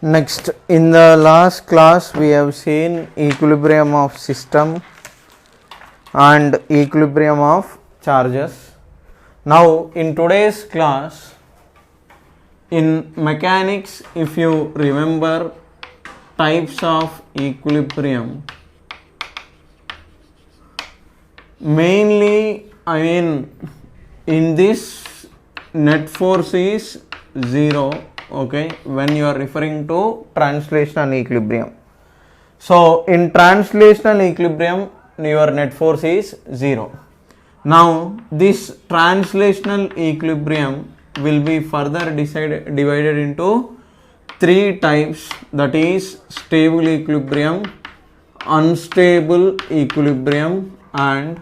Next, in the last class we have seen equilibrium of system and equilibrium of charges. Now in today's class, in mechanics, if you remember types of equilibrium, mainly in this net force is 0, okay, when you are referring to translational equilibrium. So in translational equilibrium your net force is 0. Now this translational equilibrium will be further divided into 3 types, that is stable equilibrium, unstable equilibrium and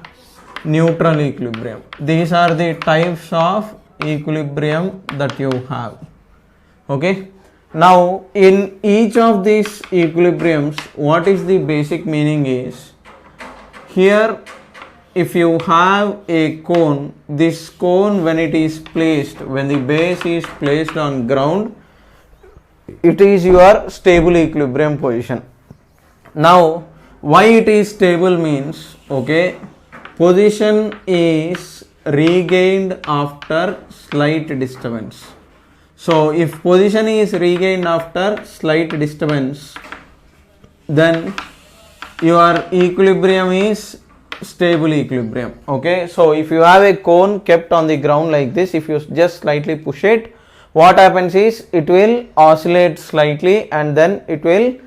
neutral equilibrium. These are the types of equilibrium that you have. Okay, now in each of these equilibriums, what is the basic meaning is, here if you have a cone, this cone when it is placed, when the base is placed on ground, it is your stable equilibrium position. Now why it is stable means, okay, position is regained after slight disturbance. So if position is regained after slight disturbance, then your equilibrium is stable equilibrium. Okay, so if you have a cone kept on the ground like this, if you just slightly push it, what happens is it will oscillate slightly and then it will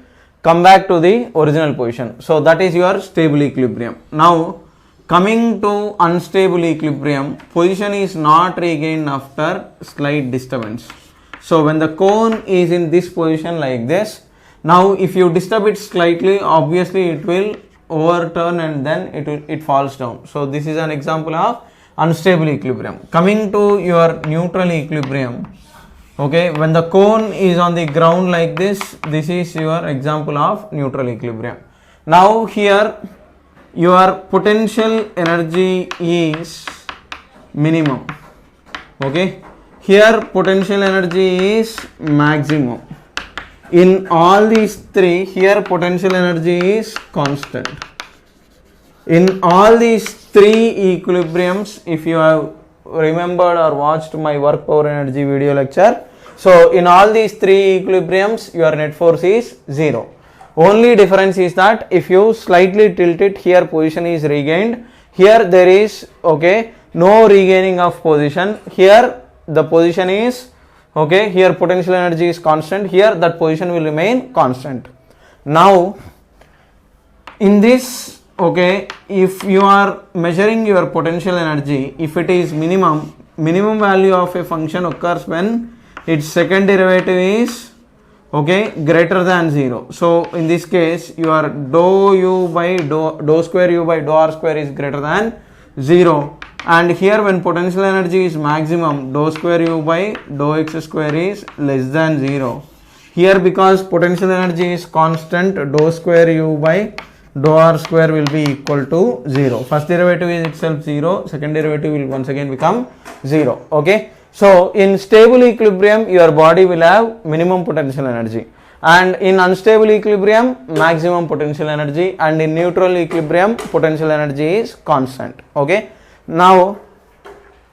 come back to the original position. So that is your stable equilibrium. Now coming to unstable equilibrium, position is not regained after slight disturbance. So when the cone is in this position like this, now if you disturb it slightly, obviously it will overturn and then it falls down. So this is an example of unstable equilibrium. Coming to your neutral equilibrium, okay, when the cone is on the ground like this, this is your example of neutral equilibrium. Now here your potential energy is minimum, okay, here potential energy is maximum. In all these 3, here potential energy is constant. In all these 3 equilibriums, if you have remembered or watched my work power energy video lecture, so in all these 3 equilibriums your net force is 0. Only difference is that if you slightly tilt it, here position is regained, here there is, okay, no regaining of position, here the position is, okay, here potential energy is constant, here that position will remain constant. Now in this, okay, if you are measuring your potential energy, if it is minimum value of a function occurs when its second derivative is, okay, greater than 0. So in this case your dou u by dou square u by dou r square is greater than 0, and here when potential energy is maximum, dou square u by dou x square is less than 0. Here because potential energy is constant, dou square u by dou r square will be equal to 0. First derivative is itself 0, second derivative will once again become 0. Okay, so in stable equilibrium your body will have minimum potential energy, and in unstable equilibrium maximum potential energy, and in neutral equilibrium potential energy is constant. Okay, now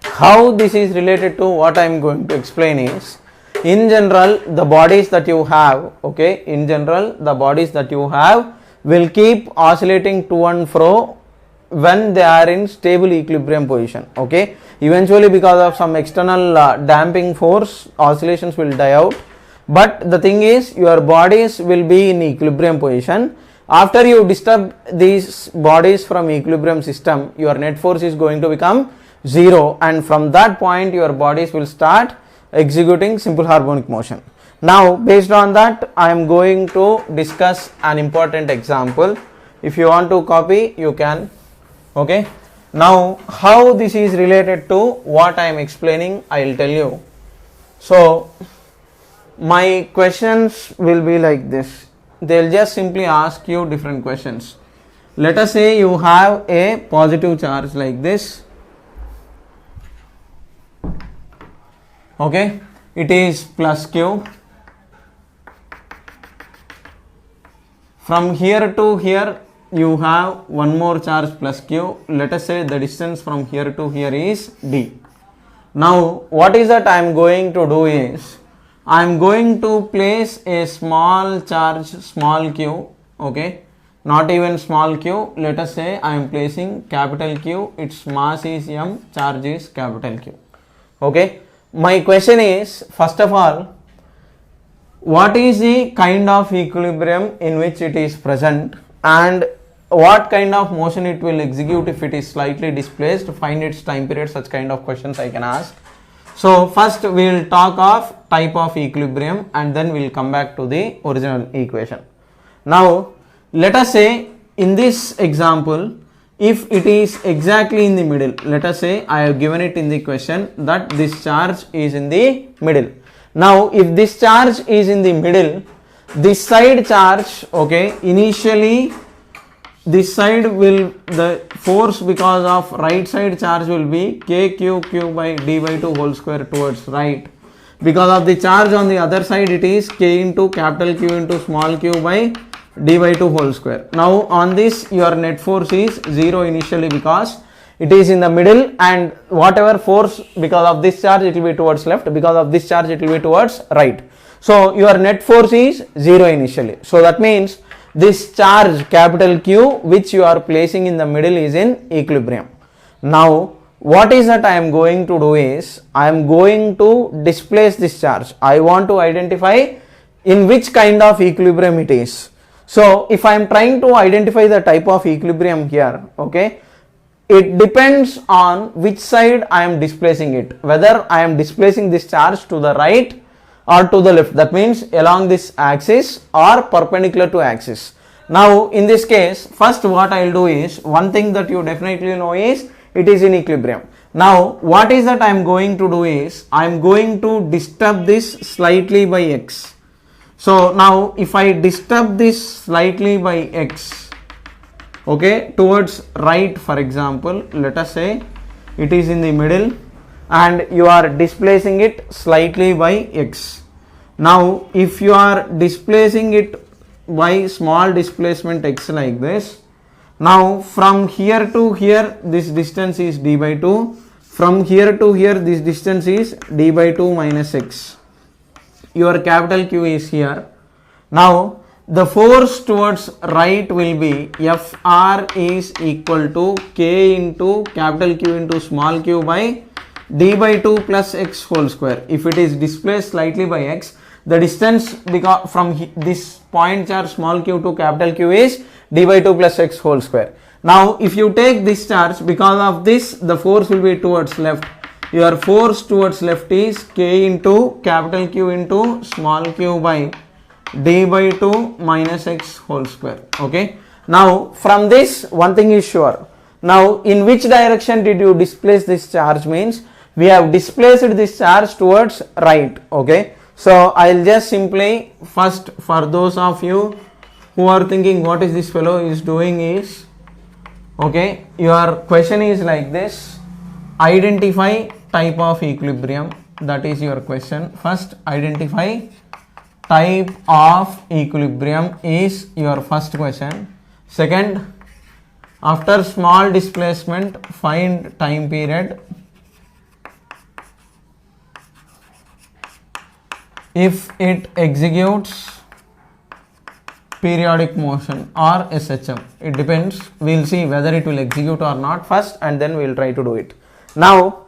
how this is related to what I am going to explain is, in general the bodies that you have, okay, in general the bodies that you have will keep oscillating to and fro when they are in stable equilibrium position. Okay, eventually because of some external damping force oscillations will die out, but the thing is your bodies will be in equilibrium position, After you disturb these bodies from equilibrium system, your net force is going to become 0, and from that point your bodies will start executing simple harmonic motion. Now based on that, I am going to discuss an important example. If you want to copy, you can. Okay, now how this is related to what I am explaining, I will tell you. So my questions will be like this. They will just simply ask you different questions. Let us say you have a positive charge like this. Okay, it is plus q. From here to here you have one more charge plus q. Let us say the distance from here to here is d. Now what is that I am going to do is, I am going to place a small charge, small q, okay, not even small q. Let us say I am placing capital Q, its mass is m, charge is capital Q. Okay, my question is, first of all, what is the kind of equilibrium in which it is present, and what kind of motion it will execute if it is slightly displaced? Find its time period. Such kind of questions I can ask. So first we will talk of type of equilibrium, and then we will come back to the original equation. Now let us say in this example, if it is exactly in the middle, let us say I have given it in the question that this charge is in the middle. Now if this charge is in the middle, this side charge, okay, initially this side will, the force because of right side charge will be kq by d by 2 whole square towards right. Because of the charge on the other side, it is k into capital Q into small q by d by 2 whole square. Now on this your net force is 0 initially because it is in the middle, and whatever force because of this charge it will be towards left, because of this charge it will be towards right. So your net force is 0 initially. So that means this charge capital Q which you are placing in the middle is in equilibrium. Now what is that I am going to do is, I am going to displace this charge. I want to identify in which kind of equilibrium it is. So if I am trying to identify the type of equilibrium here, okay, it depends on which side I am displacing it, whether I am displacing this charge to the right or to the left, that means along this axis or perpendicular to axis. Now in this case, first what I will do is, one thing that you definitely know is it is in equilibrium. Now what is that I am going to do is, I am going to disturb this slightly by x. So now if I disturb this slightly by x, okay, towards right, for example, let us say it is in the middle and you are displacing it slightly by x. Now if you are displacing it by small displacement x like this, now from here to here this distance is d by 2, from here to here this distance is d by 2 minus x. Your capital Q is here. Now the force towards right will be Fr is equal to k into capital Q into small q by d by 2 plus x whole square. If it is displaced slightly by x, the distance because from this point charge small q to capital Q is d by 2 plus x whole square. Now if you take this charge, because of this the force will be towards left. Your force towards left is k into capital Q into small q by d by 2 minus x whole square. Okay. Now from this one thing is sure. Now in which direction did you displace this charge means, we have displaced this charge towards right. Okay. So I will just simply, first for those of you who are thinking what is this fellow is doing is, okay, your question is like this: identify type of equilibrium. That is your question. First identify type of equilibrium is your first question. Second, after small displacement find time period. If it executes periodic motion or SHM, it depends. We will see whether it will execute or not first, and then we will try to do it. Now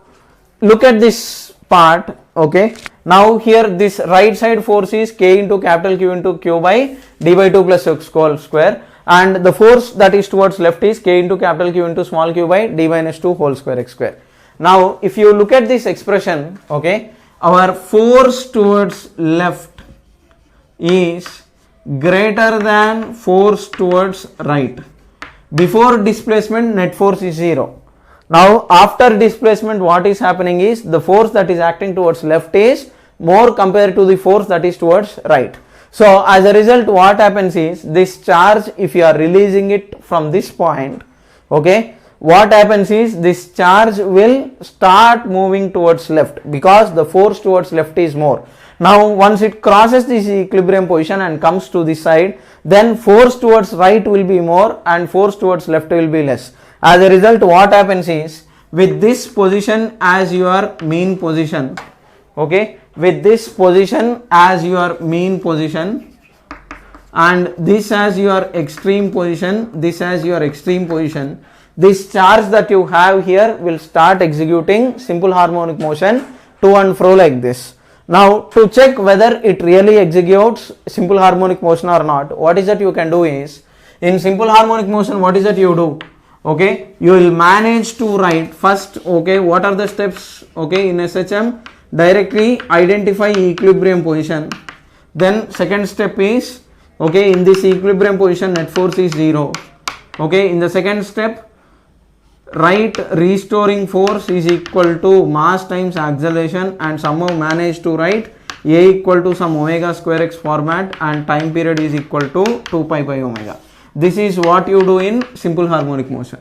look at this part. Okay, now here this right side force is k into capital Q into q by d by 2 plus x whole square, and the force that is towards left is k into capital Q into small q by d minus 2 whole square x square. Now if you look at this expression, okay, our force towards left is greater than force towards right. Before displacement, net force is 0. Now after displacement, what is happening is the force that is acting towards left is more compared to the force that is towards right. So as a result, what happens is this charge, if you are releasing it from this point, okay, what happens is this charge will start moving towards left because the force towards left is more. Now once it crosses this equilibrium position and comes to this side, then force towards right will be more and force towards left will be less. As a result, what happens is with this position as your mean position, okay, with this position as your mean position and this as your extreme position, this as your extreme position, this charge that you have here will start executing simple harmonic motion to and fro like this. Now to check whether it really executes simple harmonic motion or not, what is that you can do is, in simple harmonic motion, what is that you do? Okay, you will manage to write first, okay, what are the steps, okay, in SHM? Directly identify equilibrium position. Then second step is, okay, in this equilibrium position net force is 0. Okay, in the second step, write restoring force is equal to mass times acceleration and somehow manage to write A equal to some omega square x format and time period is equal to 2 pi by omega. This is what you do in simple harmonic motion.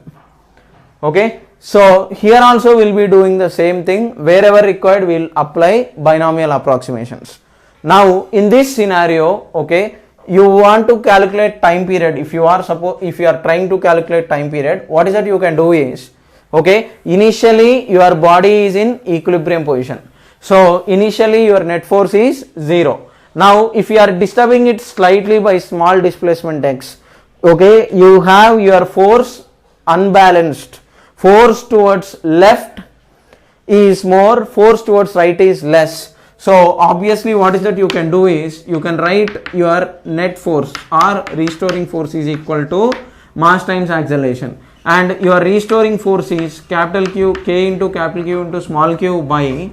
Okay, so here also we will be doing the same thing. Wherever required, we will apply binomial approximations. Now in this scenario, okay, you want to calculate time period. If you are trying to calculate time period, what is that you can do is, okay, initially your body is in equilibrium position. So initially your net force is 0. Now if you are disturbing it slightly by small displacement x, okay, you have your force unbalanced. Force towards left is more, force towards right is less. So obviously what is that you can do is, you can write your net force or restoring force is equal to mass times acceleration, and your restoring force is capital Q, k into capital Q into small q by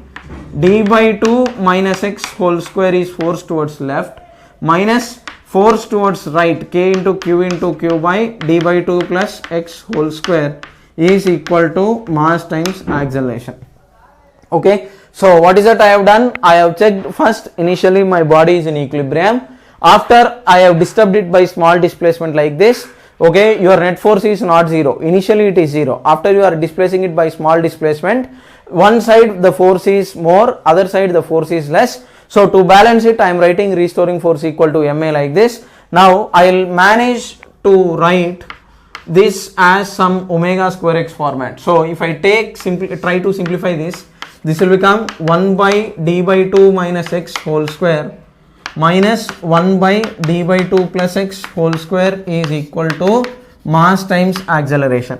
d by 2 minus x whole square is force towards left minus force towards right k into q by d by 2 plus x whole square is equal to mass times acceleration. Okay, so what is that I have done? I have checked first, initially my body is in equilibrium. After I have disturbed it by small displacement like this, okay, your net force is not 0. Initially it is 0. After you are displacing it by small displacement, one side the force is more, other side the force is less. So to balance it, I am writing restoring force equal to ma like this. Now I will manage to write this as some omega square x format. So if I try to simplify this, this will become 1 by d by 2 minus x whole square minus 1 by d by 2 plus x whole square is equal to mass times acceleration.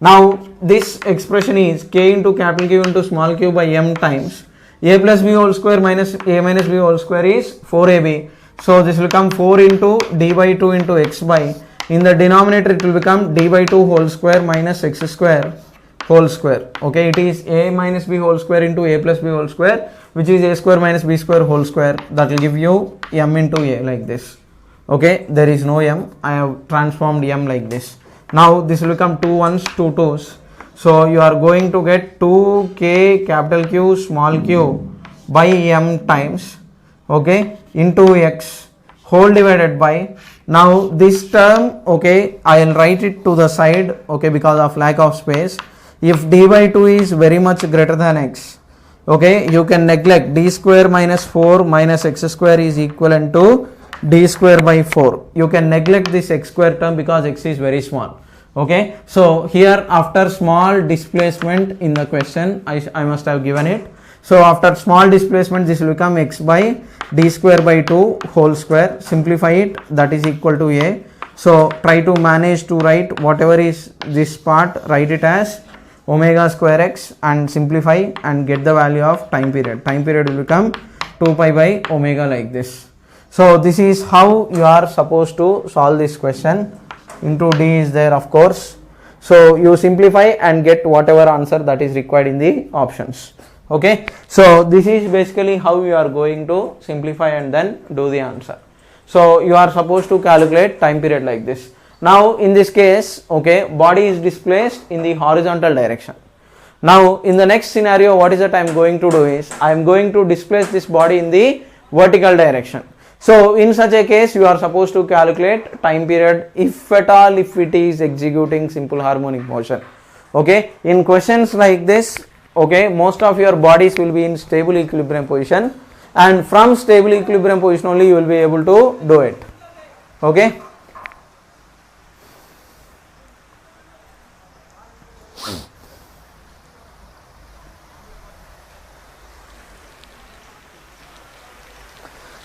Now this expression is k into capital Q into small q by m times a plus b whole square minus a minus b whole square is 4ab. So this will come 4 into d by 2 into x by, in the denominator it will become d by 2 whole square minus x square whole square. Okay, it is a minus b whole square into a plus b whole square, which is a square minus b square whole square. That will give you m into a like this. Okay, there is no m, I have transformed m like this. Now this will become 2 1s 2 2s. So you are going to get 2k capital Q small q by m times, okay, into x whole divided by, now this term, okay, I will write it to the side, okay, because of lack of space. If d by 2 is very much greater than x, okay, you can neglect d square minus 4 minus x square is equivalent to d square by 4. You can neglect this x square term because x is very small. Okay, so here after small displacement in the question, I must have given it. So after small displacement, this will become x by d square by 2 whole square. Simplify it, that is equal to a. So try to manage to write whatever is this part, write it as omega square x and simplify and get the value of time period. Time period will become 2 pi by omega like this. So this is how you are supposed to solve this question. into d is there, of course. So you simplify and get whatever answer that is required in the options. Okay, so this is basically how you are going to simplify and then do the answer. So you are supposed to calculate time period like this. Now in this case, okay, body is displaced in the horizontal direction. Now in the next scenario, what is that I am going to do is, I am going to displace this body in the vertical direction. So in such a case, you are supposed to calculate time period if at all, if it is executing simple harmonic motion. Okay, in questions like this, okay, most of your bodies will be in stable equilibrium position, and from stable equilibrium position only you will be able to do it. Okay.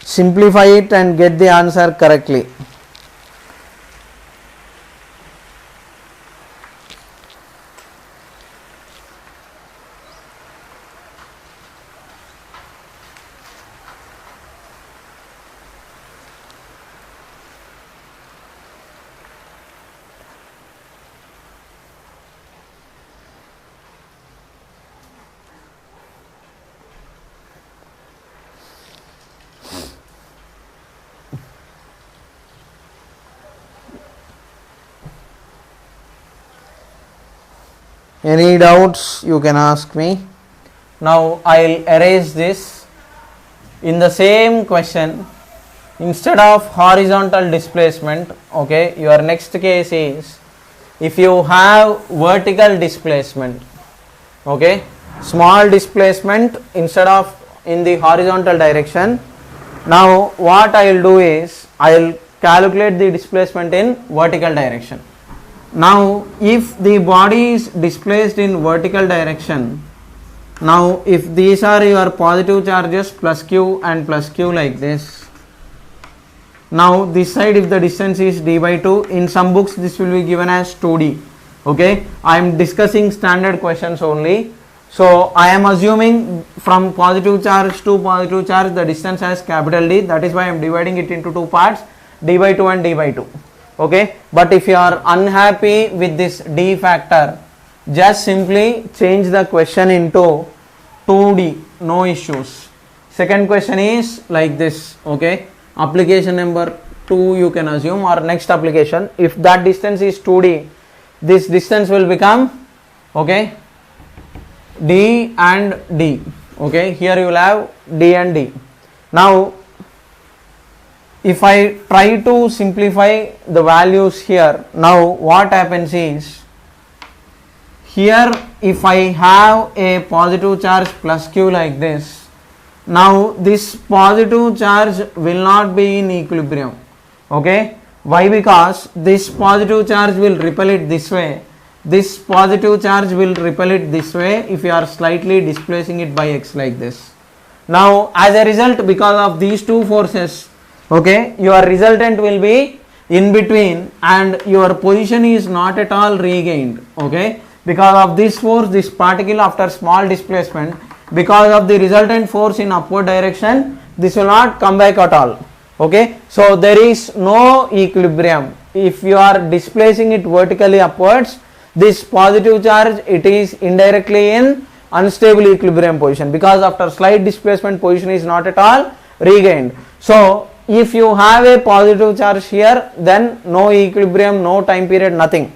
Simplify it and get the answer correctly. Any doubts you can ask me. Now I will erase this. In the same question, instead of horizontal displacement, okay, your next case is if you have vertical displacement, okay, small displacement instead of in the horizontal direction. Now what I will do is, I will calculate the displacement in vertical direction. Now if the body is displaced in vertical direction, now if these are your positive charges plus q and plus q like this, now this side if the distance is d by 2, in some books this will be given as 2d. Okay, I am discussing standard questions only. So I am assuming from positive charge to positive charge the distance has capital D, that is why I am dividing it into two parts, d by 2 and d by 2. Okay, but if you are unhappy with this d factor, just simply change the question into 2d, no issues. Second question is like this, okay, application number 2 you can assume, or next application, if that distance is 2d, this distance will become, okay, d and d. Okay, here you will have d and d. Now if I try to simplify the values here, now what happens is, here if I have a positive charge plus q like this, now this positive charge will not be in equilibrium. Okay, why? Because this positive charge will repel it this way, this positive charge will repel it this way if you are slightly displacing it by x like this. Now as a result, because of these two forces, okay, your resultant will be in between and your position is not at all regained. Okay, because of this force, this particle after small displacement, because of the resultant force in upward direction, this will not come back at all. Okay, so there is no equilibrium. If you are displacing it vertically upwards, this positive charge, it is indirectly in unstable equilibrium position, because after slight displacement position is not at all regained. So if you have a positive charge here, then no equilibrium, no time period, nothing.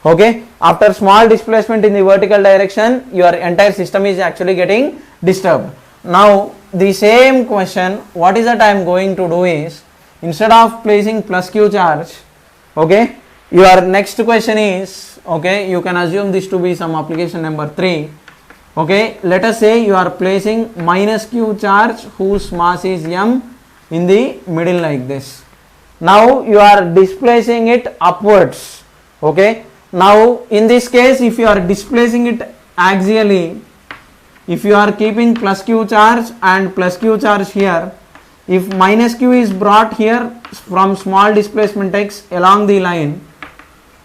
Okay, after small displacement in the vertical direction, your entire system is actually getting disturbed. Now the same question, what is that I am going to do is, instead of placing plus q charge, okay, your next question is, okay, you can assume this to be some application number 3. Okay, let us say you are placing minus q charge whose mass is m in the middle like this. Now you are displacing it upwards. Okay, now in this case, if you are displacing it axially, if you are keeping plus q charge and plus q charge here, if minus q is brought here from small displacement x along the line,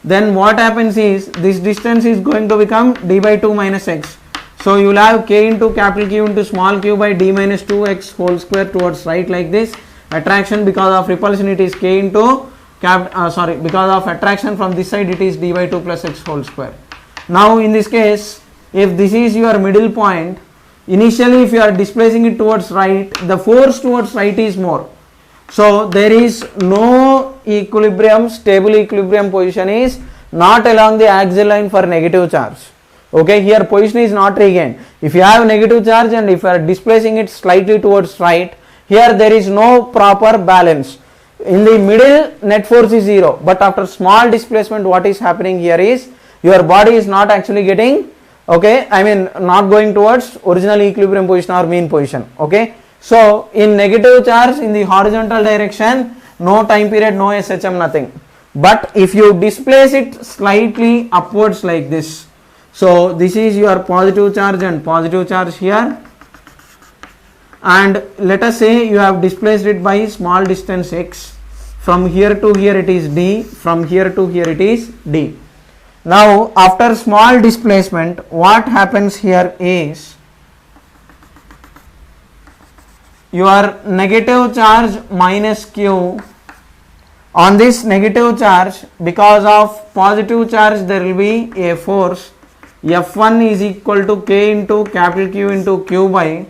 then what happens is, this distance is going to become d by 2 minus x. So you will have k into capital Q into small q by d minus 2x whole square towards right like this. Attraction because of repulsion, it is k into because of attraction from this side, it is d by 2 plus x whole square. Now in this case, if this is your middle point, initially if you are displacing it towards right, the force towards right is more. So there is no equilibrium, stable equilibrium position is not along the axial line for negative charge. Okay, here position is not regained. If you have negative charge and if you are displacing it slightly towards right, here there is no proper balance. In the middle, net force is 0, but after small displacement, what is happening here is your body is not actually getting, okay, I mean not going towards original equilibrium position or mean position. Okay, so in negative charge in the horizontal direction, no time period, no SHM, nothing. But if you displace it slightly upwards like this, so this is your positive charge and positive charge here, and let us say you have displaced it by small distance x, from here to here it is d, from here to here it is d. Now after small displacement, what happens here is your negative charge minus q, on this negative charge, because of positive charge there will be a force F1 is equal to k into capital Q into q by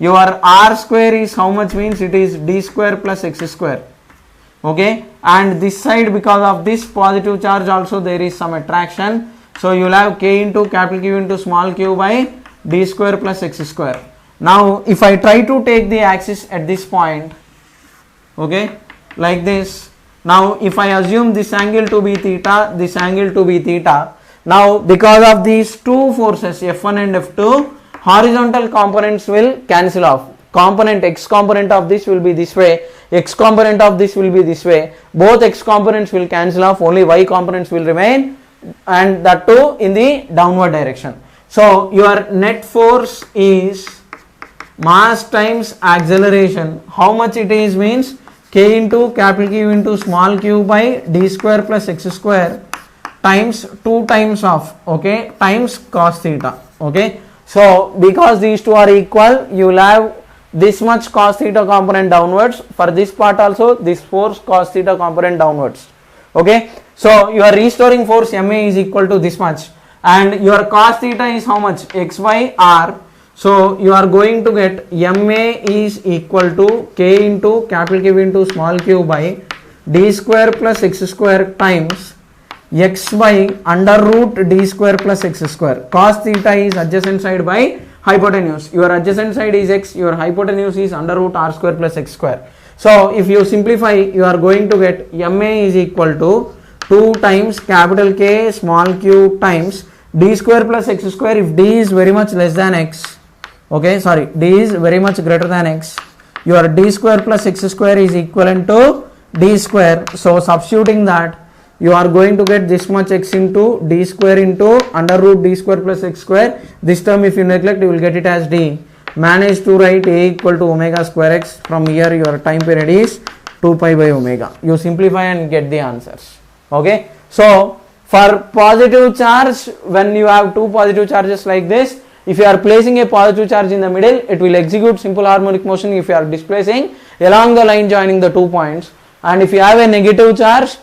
your r square is how much, means it is d square plus x square. Okay, and this side, because of this positive charge also there is some attraction, so you will have k into capital Q into small q by d square plus x square. Now if I try to take the axis at this point, okay, like this, now if I assume this angle to be theta, this angle to be theta, now because of these two forces F1 and F2, horizontal components will cancel off. Component x component of this will be this way, x component of this will be this way, both x components will cancel off, only y components will remain, and that too in the downward direction. So your net force is mass times acceleration. How much it is means k into capital Q into small q by d square plus x square times 2 times of, okay, times cos theta. Okay, so because these two are equal, you will have this much cos theta component downwards, for this part also this force cos theta component downwards. Okay, so your restoring force ma is equal to this much, and your cos theta is how much, x by r. So you are going to get ma is equal to k into capital Q into small q by d square plus x square times x by under root d square plus x square. Cos theta is adjacent side by hypotenuse. Your adjacent side is x, your hypotenuse is under root r square plus x square. So if you simplify, you are going to get ma is equal to 2 times capital K small q times d square plus x square. If d is very much less than x, okay, sorry, d is very much greater than x, your d square plus x square is equivalent to d square. So substituting that, you are going to get this much x into d square into under root d square plus x square. This term if you neglect, you will get it as d. Manage to write a equal to omega square x. From here your time period is 2 pi by omega. You simplify and get the answers. Okay, so for positive charge, when you have two positive charges like this, if you are placing a positive charge in the middle, it will execute simple harmonic motion if you are displacing along the line joining the 2 points, and if you have a negative charge,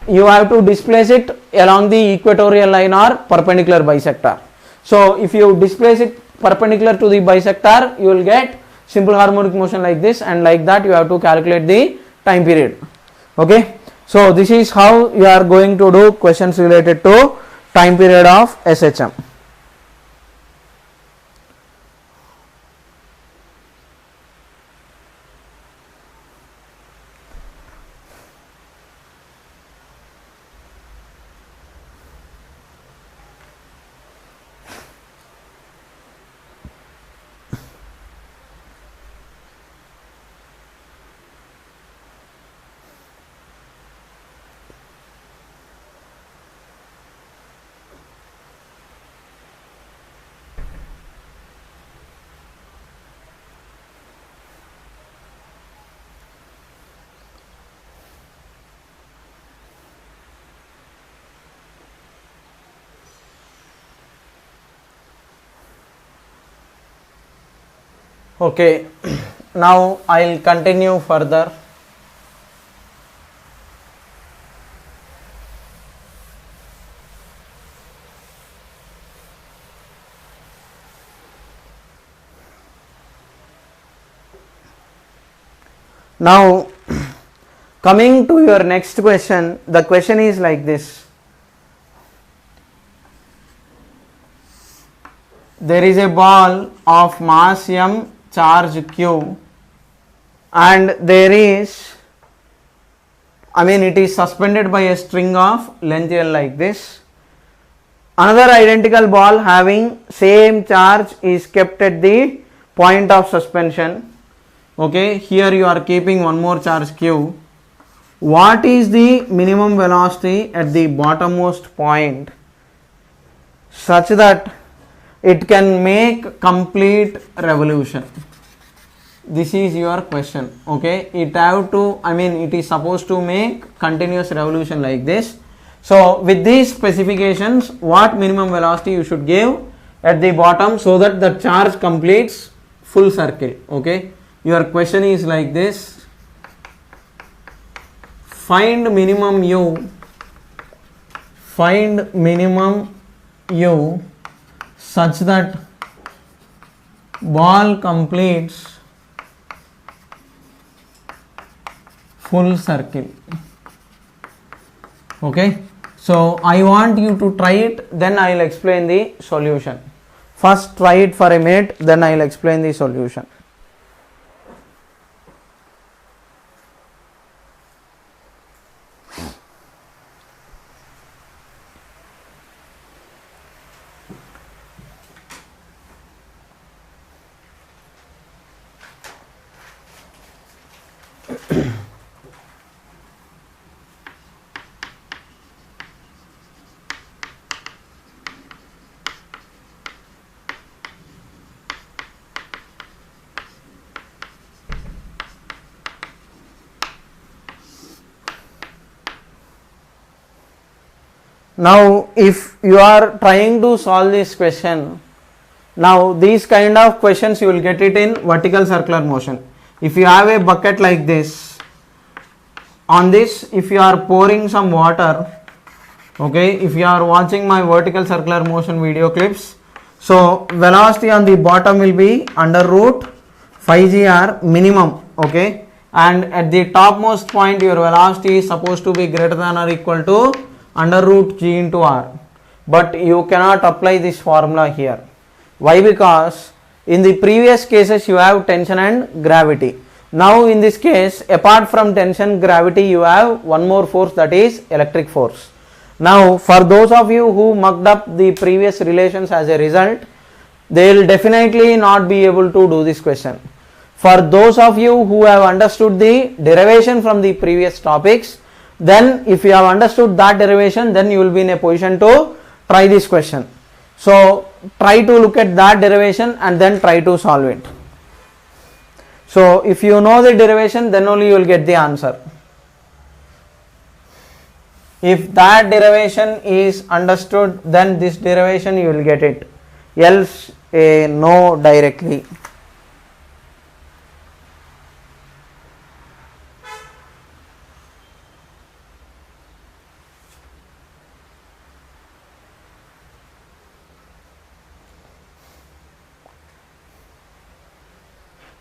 you have to displace it along the equatorial line or perpendicular bisector. So if you displace it perpendicular to the bisector, you will get simple harmonic motion like this, and like that you have to calculate the time period. Okay, so this is how you are going to do questions related to time period of SHM. Okay, now I will continue further. Now coming to your next question, the question is like this. There is a ball of mass m, charge q, and there is, it is suspended by a string of length L like this. Another identical ball having same charge is kept at the point of suspension. Okay, here you are keeping one more charge q. What is the minimum velocity at the bottommost point such that it can make complete revolution? This is your question. Okay, it is supposed to make continuous revolution like this. So with these specifications, what minimum velocity you should give at the bottom so that the charge completes full circle? Okay, your question is like this. Find minimum u such that ball completes full circle. Okay, so I want you to try it, then I will explain the solution. First try it for a minute, then I will explain the solution. Now if you are trying to solve this question, now these kind of questions you will get it in vertical circular motion. If you have a bucket like this, on this if you are pouring some water, okay, if you are watching my vertical circular motion video clips, so velocity on the bottom will be under root phi gr minimum, okay, and at the topmost point your velocity is supposed to be greater than or equal to under root g into r, but you cannot apply this formula here. Why? Because in the previous cases you have tension and gravity. Now in this case, apart from tension, gravity, you have one more force, that is electric force. Now for those of you who mucked up the previous relations as a result, they will definitely not be able to do this question. For those of you who have understood the derivation from the previous topics, then if you have understood that derivation, then you will be in a position to try this question. So try to look at that derivation and then try to solve it. So if you know the derivation, then only you will get the answer. If that derivation is understood, then this derivation you will get it, else no directly.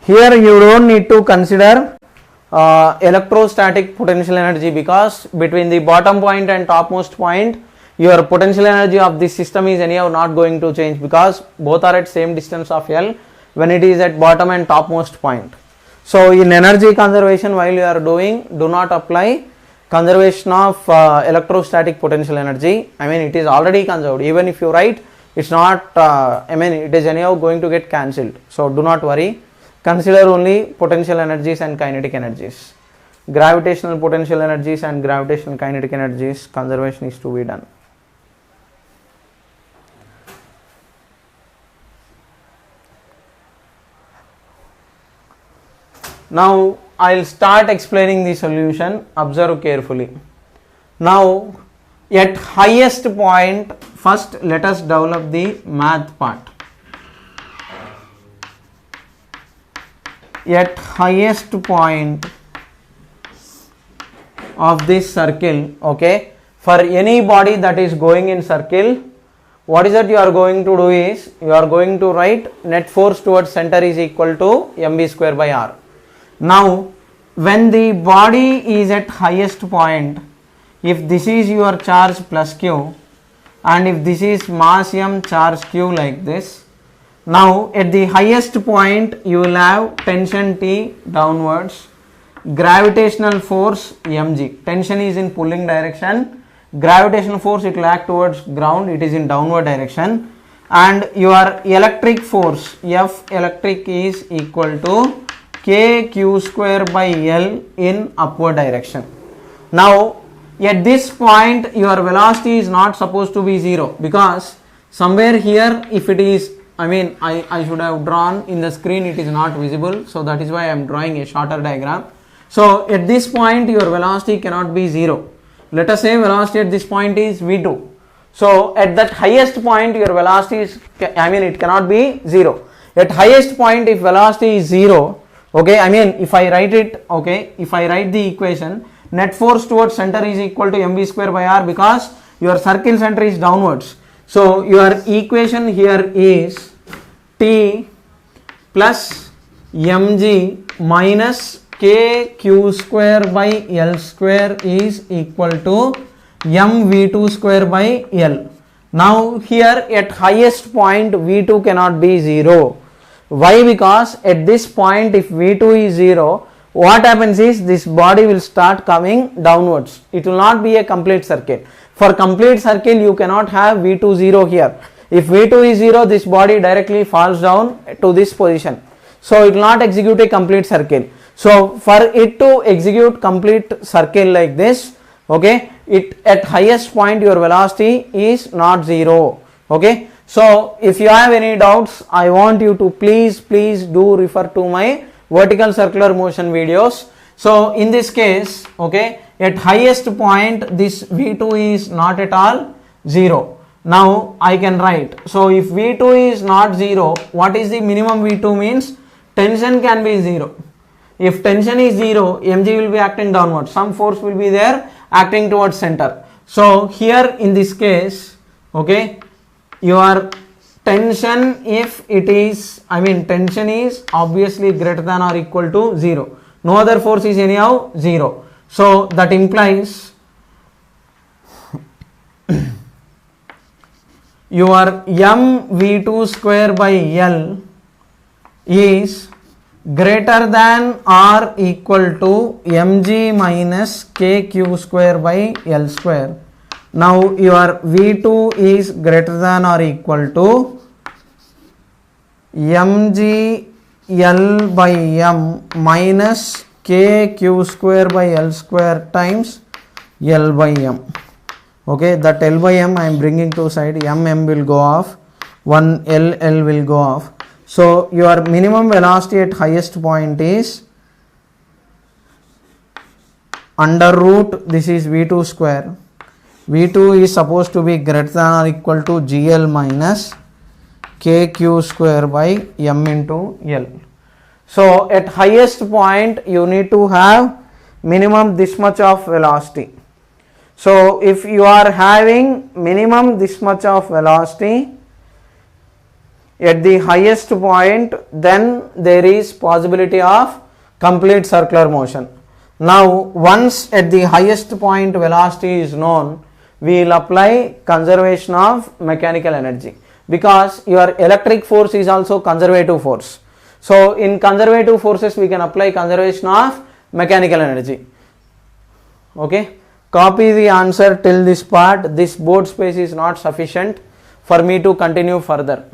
Here you don't need to consider electrostatic potential energy, because between the bottom point and topmost point your potential energy of this system is anyhow not going to change, because both are at same distance of L when it is at bottom and topmost point. So in energy conservation, while you are doing, do not apply conservation of electrostatic potential energy. It is already conserved. Even if you write, it's not, it is anyhow going to get cancelled. So do not worry. Consider only potential energies and kinetic energies. Gravitational potential energies and gravitational kinetic energies, conservation is to be done. Now I will start explaining the solution. Observe carefully. Now at highest point, first let us develop the math part. At highest point of this circle, okay, for any body that is going in circle, what is that you are going to do is, you are going to write net force towards center is equal to mv square by r. Now when the body is at highest point, if this is your charge plus q and if this is mass m charge q like this, now at the highest point you will have tension T downwards, gravitational force mg, tension is in pulling direction, gravitational force it will act towards ground, it is in downward direction, and your electric force F electric is equal to k q square by L in upward direction. Now at this point your velocity is not supposed to be 0, because somewhere here, if it is, I should have drawn in the screen, it is not visible, so that is why I am drawing a shorter diagram. So at this point your velocity cannot be 0. Let us say velocity at this point is v2. So at that highest point your velocity is, it cannot be 0. At highest point if velocity is 0, okay, if I write it, okay, if I write the equation, net force towards center is equal to mv square by r, because your circle center is downwards. So your equation here is T plus mg minus k q square by L square is equal to mv2 square by L. Now here at highest point v2 cannot be 0. Why? Because at this point if v2 is 0, what happens is this body will start coming downwards. It will not be a complete circle. For complete circle you cannot have v2 0 here. If v2 is 0, this body directly falls down to this position. So it will not execute a complete circle. So for it to execute complete circle like this, okay, it at highest point your velocity is not 0. Okay. So if you have any doubts, I want you to please do refer to my vertical circular motion videos. So in this case, okay, at highest point this v2 is not at all 0. Now I can write, so if v2 is not 0, what is the minimum v2 means? Tension can be 0. If tension is 0, mg will be acting downward, some force will be there acting towards center. So here in this case, okay, your tension, if it is, tension is obviously greater than or equal to 0. No other force is anyhow 0. So that implies your mv2 square by L is greater than or equal to mg minus kq square by L square. Now your v2 is greater than or equal to mg L by m minus kq square by L square times L by m. Okay, that L by m I am bringing to side, m will go off, 1 L will go off. So your minimum velocity at highest point is under root, this is v2 square. v2 is supposed to be greater than or equal to gl minus kq square by m into L. So at highest point you need to have minimum this much of velocity. So if you are having minimum this much of velocity at the highest point, then there is possibility of complete circular motion. Now once at the highest point velocity is known, we will apply conservation of mechanical energy, because your electric force is also conservative force. So in conservative forces we can apply conservation of mechanical energy. Okay, copy the answer till this part. This board space is not sufficient for me to continue further.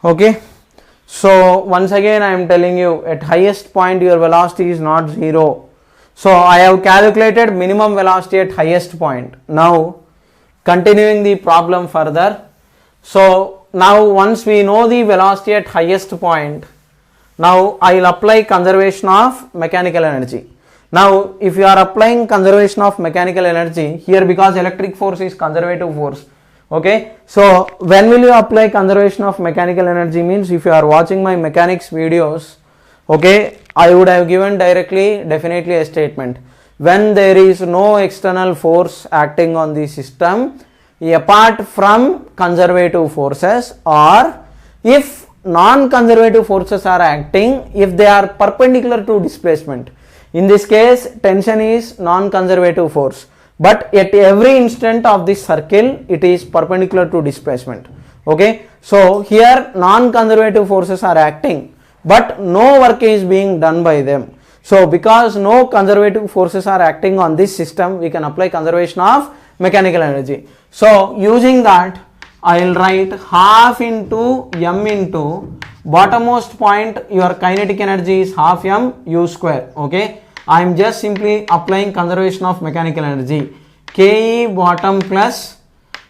Okay, so once again I am telling you, at highest point your velocity is not 0. So I have calculated minimum velocity at highest point. Now Continuing the problem further. So now once we know the velocity at highest point, now I will apply conservation of mechanical energy. Now if you are applying conservation of mechanical energy here, because electric force is conservative force, okay, so when will you apply conservation of mechanical energy means, if you are watching my mechanics videos, okay, I would have given definitely a statement. When there is no external force acting on the system apart from conservative forces, or if non-conservative forces are acting, if they are perpendicular to displacement. In this case, tension is non-conservative force, but at every instant of this circle it is perpendicular to displacement. Okay, so here non-conservative forces are acting, but no work is being done by them. So because no conservative forces are acting on this system, we can apply conservation of mechanical energy. So using that, I will write half into m into bottommost point, your kinetic energy is half m u square. Okay, I am just simply applying conservation of mechanical energy. Ke bottom plus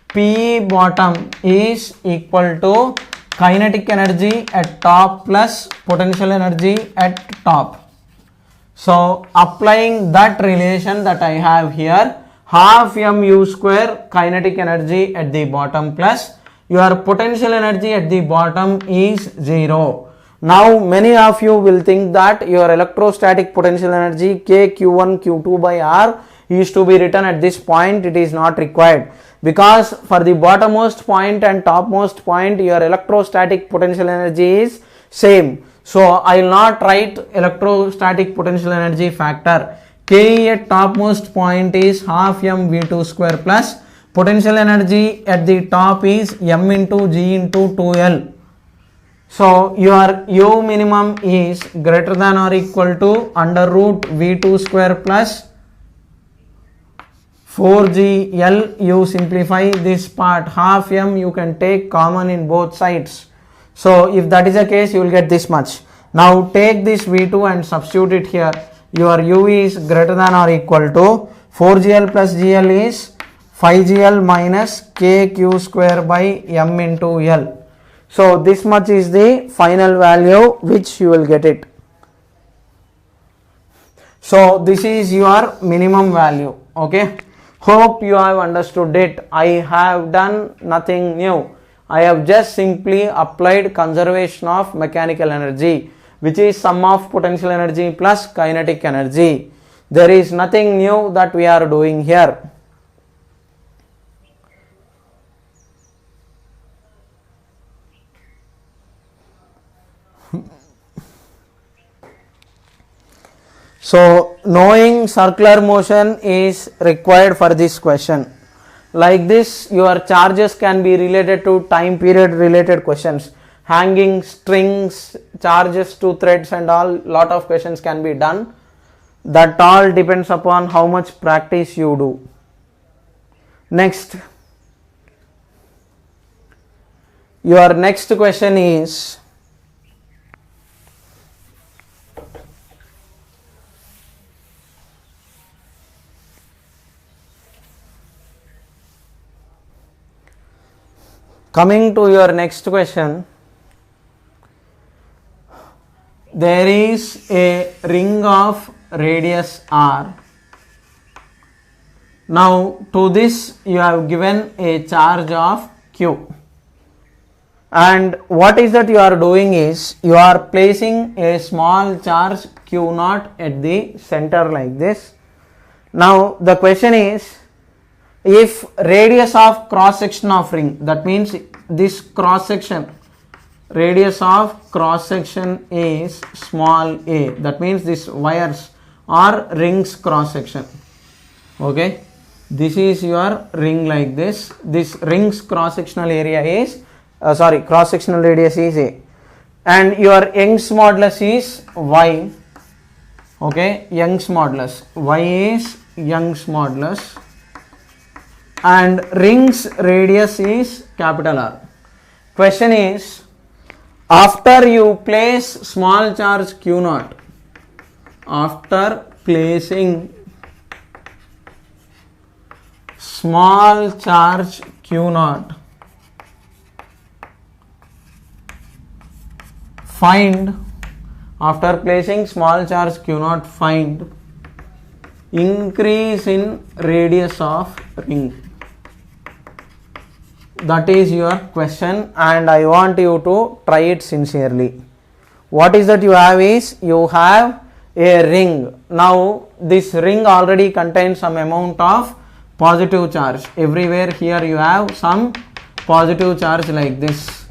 Pe bottom is equal to kinetic energy at top plus potential energy at top. So applying that relation that I have here, half mu square kinetic energy at the bottom plus your potential energy at the bottom is 0. Now many of you will think that your electrostatic potential energy K Q1 Q2 by R is to be written at this point. It is not required, because for the bottommost point and topmost point your electrostatic potential energy is same. So I will not write electrostatic potential energy factor. K at topmost point is half m v2 square plus potential energy at the top is m into g into 2l. So your u minimum is greater than or equal to under root v2 square plus 4gl. You simplify this part, half m you can take common in both sides. So if that is the case, you will get this much. Now take this v2 and substitute it here. Your u is greater than or equal to 4gl plus gl is 5gl minus kq square by m into l. So this much is the final value which you will get it. So this is your minimum value. Okay, hope you have understood it. I have done nothing new. I have just simply applied conservation of mechanical energy, which is sum of potential energy plus kinetic energy. There is nothing new that we are doing here. So knowing circular motion is required for this question. Like this, your charges can be related to time period related questions. Hanging strings, charges to threads and all, lot of questions can be done. That all depends upon how much practice you do. Next, your next question is, coming to your next question, there is a ring of radius r. Now to this you have given a charge of q, and what is that you are doing is you are placing a small charge q naught at the center like this. Now the question is, if radius of cross section of ring, that means this cross section, radius of cross section is small a, that means this wires or rings cross section. Okay, this is your ring like this. This ring's cross sectional area is cross sectional radius is a, and your Young's modulus is y. Okay, Young's modulus, y is Young's modulus, and ring's radius is capital R. Question is, after you place small charge q naught, after placing small charge q naught, find, after placing small charge q naught, find increase in radius of ring. That is your question, and I want you to try it sincerely. What is that you have is, you have a ring. Now this ring already contains some amount of positive charge. Everywhere here you have some positive charge like this.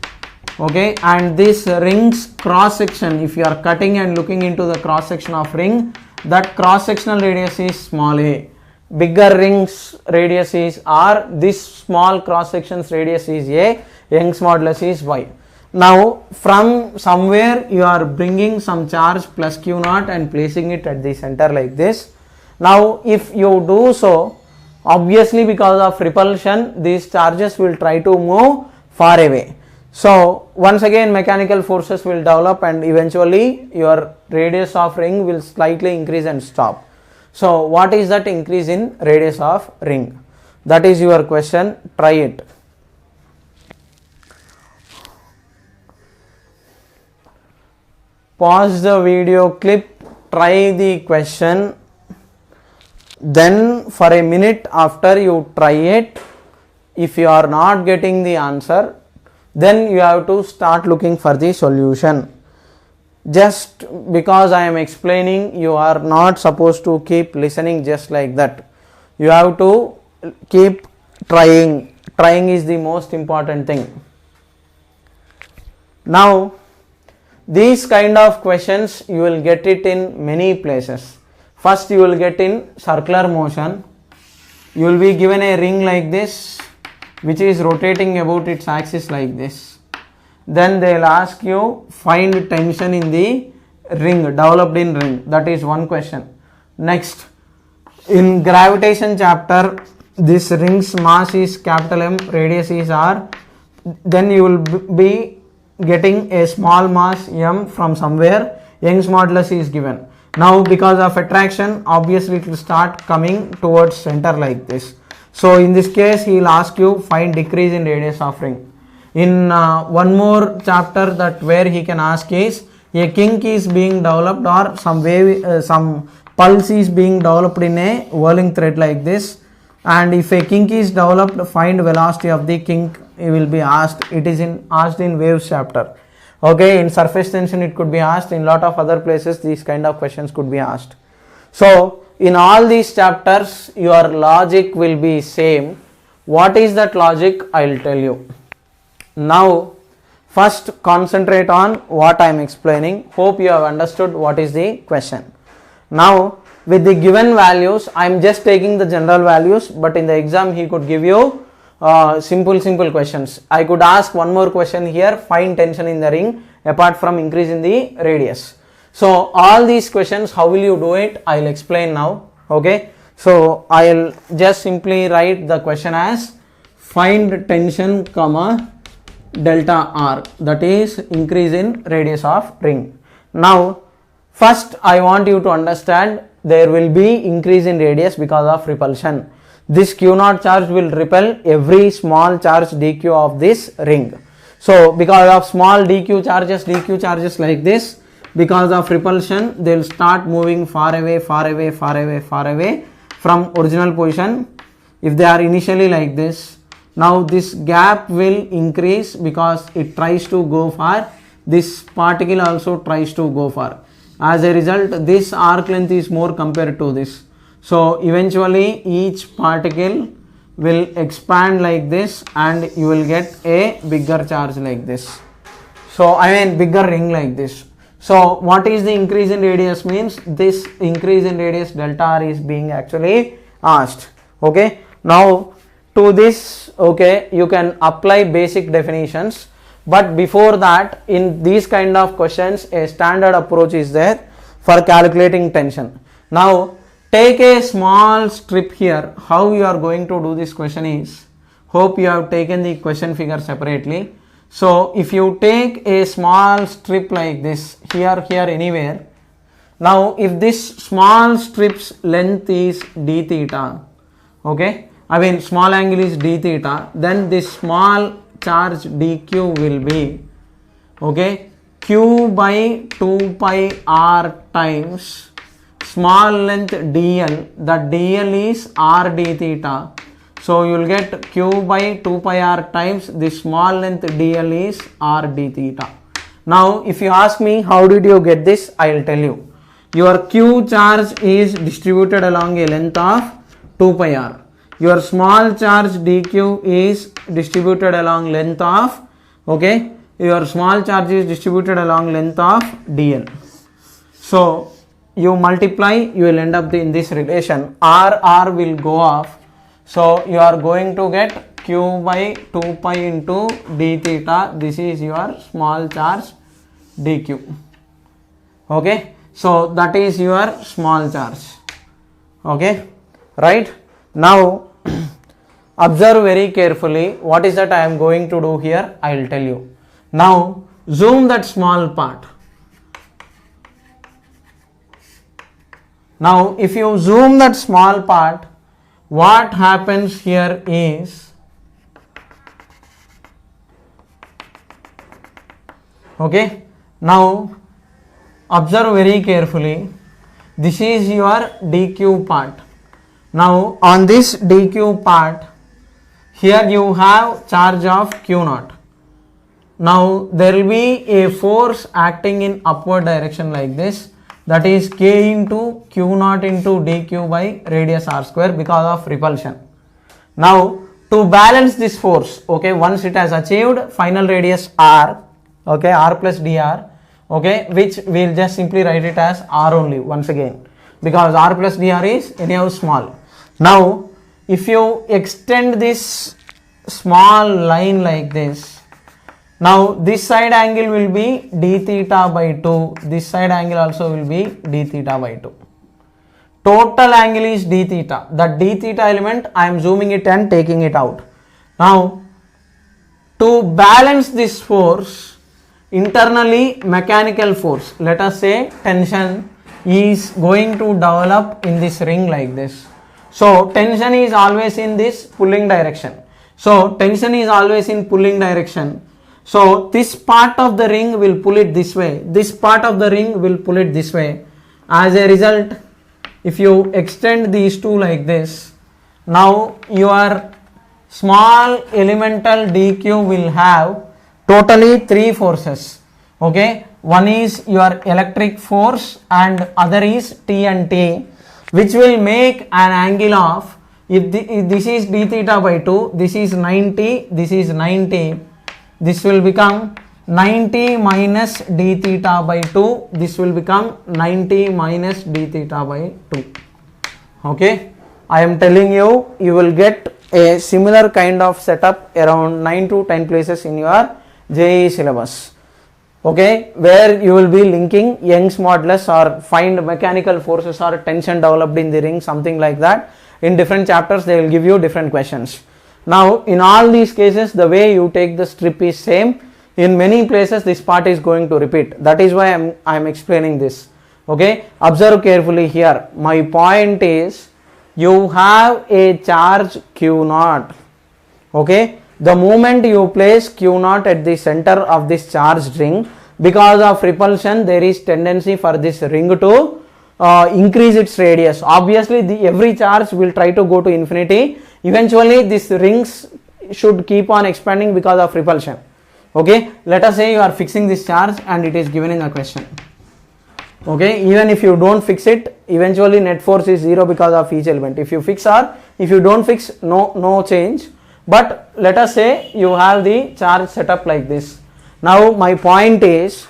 Okay, and this ring's cross section, if you are cutting and looking into the cross section of ring, that cross sectional radius is small a. Bigger rings radius is r, this small cross section's radius is a, Young's modulus is y. Now from somewhere you are bringing some charge plus q naught and placing it at the center like this. Now if you do so, obviously because of repulsion these charges will try to move far away. So once again mechanical forces will develop and eventually your radius of ring will slightly increase and stop. So what is that increase in radius of ring? That is your question. Try it. Pause the video clip, try the question, then for a minute after you try it, if you are not getting the answer, then you have to start looking for the solution. Just because I am explaining, you are not supposed to keep listening just like that. You have to keep trying. Trying is the most important thing. Now these kind of questions you will get it in many places. First you will get in circular motion. You will be given a ring like this which is rotating about its axis like this. Then they will ask you find tension in the ring, developed in ring. That is one question. Next, in gravitation chapter, this ring's mass is capital M, radius is r. Then you will be getting a small mass m from somewhere. Young's modulus is given. Now because of attraction, obviously it will start coming towards center like this. So in this case he will ask you find decrease in radius of ring. In one more chapter that where he can ask is, a kink is being developed or some wave, some pulse is being developed in a whirling thread like this, and if a kink is developed, find velocity of the kink. It will be asked. It is asked in waves chapter. Okay, in surface tension it could be asked. In lot of other places these kind of questions could be asked. So in all these chapters your logic will be same. What is that logic? I will tell you. Now first concentrate on what I am explaining. Hope you have understood what is the question. Now with the given values, I am just taking the general values, but in the exam he could give you simple questions. I could ask one more question here, find tension in the ring apart from increase in the radius. So all these questions, how will you do it? I will explain now. Okay, so I will just simply write the question as find tension comma delta r, that is increase in radius of ring. Now first I want you to understand there will be increase in radius because of repulsion. This q naught charge will repel every small charge dq of this ring. So because of small dq charges like this, because of repulsion they will start moving far away from original position. If they are initially like this, now this gap will increase because it tries to go far. This particle also tries to go far. As a result, this arc length is more compared to this. So eventually each particle will expand like this and you will get a bigger charge like this. So I mean bigger ring like this. So what is the increase in radius means? This increase in radius delta r is being actually asked. Okay, now to this, okay, you can apply basic definitions, but before that, in these kind of questions a standard approach is there for calculating tension. Now take a small strip here. How you are going to do this question is, hope you have taken the question figure separately. So if you take a small strip like this, here anywhere, now if this small strip's length is d theta, okay, I mean small angle is d theta, then this small charge dq will be, okay, q by 2 pi r times small length dl, the dl is r d theta. So you will get q by 2 pi r times this small length dl is r d theta. Now if you ask me how did you get this, I will tell you. Your q charge is distributed along a length of 2 pi r. Your small charge dq is distributed along length of, okay, your small charge is distributed along length of dl. So you multiply, you will end up in this relation, r will go off. So you are going to get q by 2 pi into d theta. This is your small charge dq. Okay, so that is your small charge. Okay, right? Now observe very carefully what is that I am going to do here. I will tell you. Now zoom that small part. Now if you zoom that small part, what happens here is, okay, now observe very carefully. This is your dq part. Now on this dq part, here you have charge of q naught. Now there will be a force acting in upward direction like this, that is k into q naught into dq by radius r square because of repulsion. Now to balance this force, okay, once it has achieved final radius r, okay, r plus dr, okay, which we will just simply write it as r only once again, because r plus dr is anyhow small. Now if you extend this small line like this, now this side angle will be d theta by 2, this side angle also will be d theta by 2. Total angle is d theta. That d theta element I am zooming it and taking it out. Now to balance this force, internally mechanical force, let us say tension, is going to develop in this ring like this. So tension is always in this pulling direction. So tension is always in pulling direction. So this part of the ring will pull it this way, this part of the ring will pull it this way. As a result, if you extend these two like this, now your small elemental dq will have totally three forces. Okay, one is your electric force and other is T and T, which will make an angle of, if this is d theta by 2, this is 90, this is 90, this will become 90 minus d theta by 2, this will become 90 minus d theta by 2. Okay, I am telling you, you will get a similar kind of setup around 9 to 10 places in your JEE syllabus. Okay, where you will be linking Young's modulus or find mechanical forces or tension developed in the ring, something like that. In different chapters they will give you different questions. Now in all these cases the way you take the strip is same. In many places this part is going to repeat. That is why I am explaining this. Okay, observe carefully here. My point is, you have a charge q naught. Okay, the moment you place q naught at the center of this charged ring, because of repulsion there is tendency for this ring to increase its radius. Obviously every charge will try to go to infinity. Eventually these rings should keep on expanding because of repulsion. Okay, let us say you are fixing this charge and it is given in a question. Okay, even if you don't fix it, eventually net force is 0 because of each element. If you fix or if you don't fix, no change. But let us say you have the charge set up like this. Now my point is,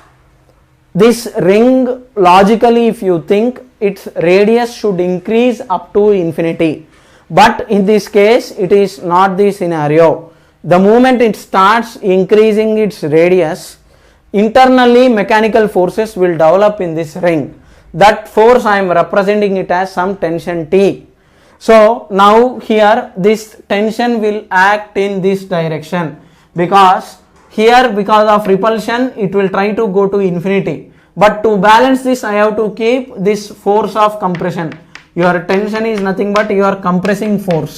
this ring, logically if you think, its radius should increase up to infinity. But in this case it is not the scenario. The moment it starts increasing its radius, internally mechanical forces will develop in this ring. That force I am representing it as some tension T. So now here this tension will act in this direction, because here because of repulsion it will try to go to infinity. But to balance this I have to keep this force of compression. Your tension is nothing but your compressing force.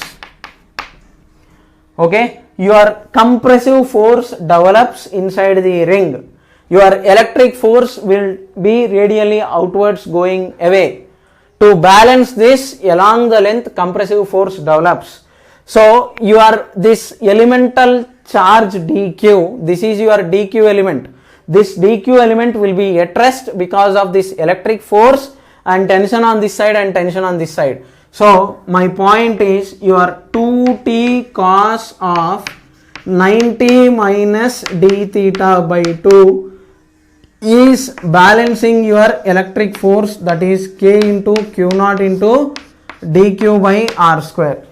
Okay, your compressive force develops inside the ring. Your electric force will be radially outwards going away. To balance this, along the length compressive force develops. So your this elemental charge dq, this is your dq element. This dq element will be at rest because of this electric force and tension on this side and tension on this side. So my point is your 2t cos of 90 minus d theta by 2 is balancing your electric force, that is k into q naught into dq by r square.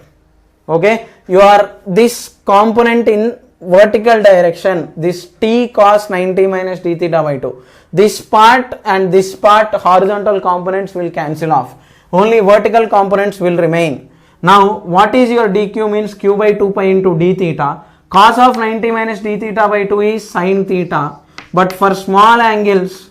Okay, your this component in vertical direction, this t cos 90 minus d theta by 2, this part and this part horizontal components will cancel off, only vertical components will remain. Now what is your dq means q by 2 pi into d theta. Cos of 90 minus d theta by 2 is sin theta, but for small angles,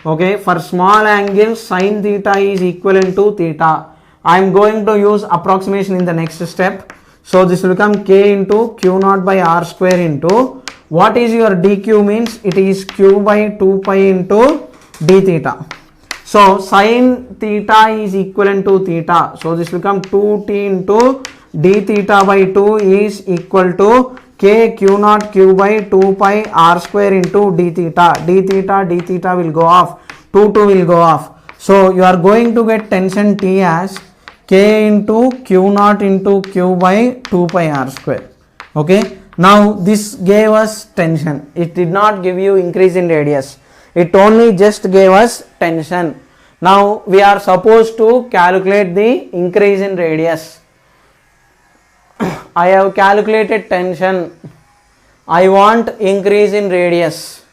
okay, for small angles sin theta is equivalent to theta. I am going to use approximation in the next step. So this will become k into q naught by r square into what is your dq means, it is q by 2 pi into d theta. So sin theta is equivalent to theta. So this will become 2t into d theta by 2 is equal to k q naught q by 2 pi r square into d theta. D theta will go off, 2 will go off. So you are going to get tension T as k into q naught into q by 2 pi r square. Okay, now this gave us tension, it did not give you increase in radius, it only just gave us tension. Now we are supposed to calculate the increase in radius. I have calculated tension, I want increase in radius,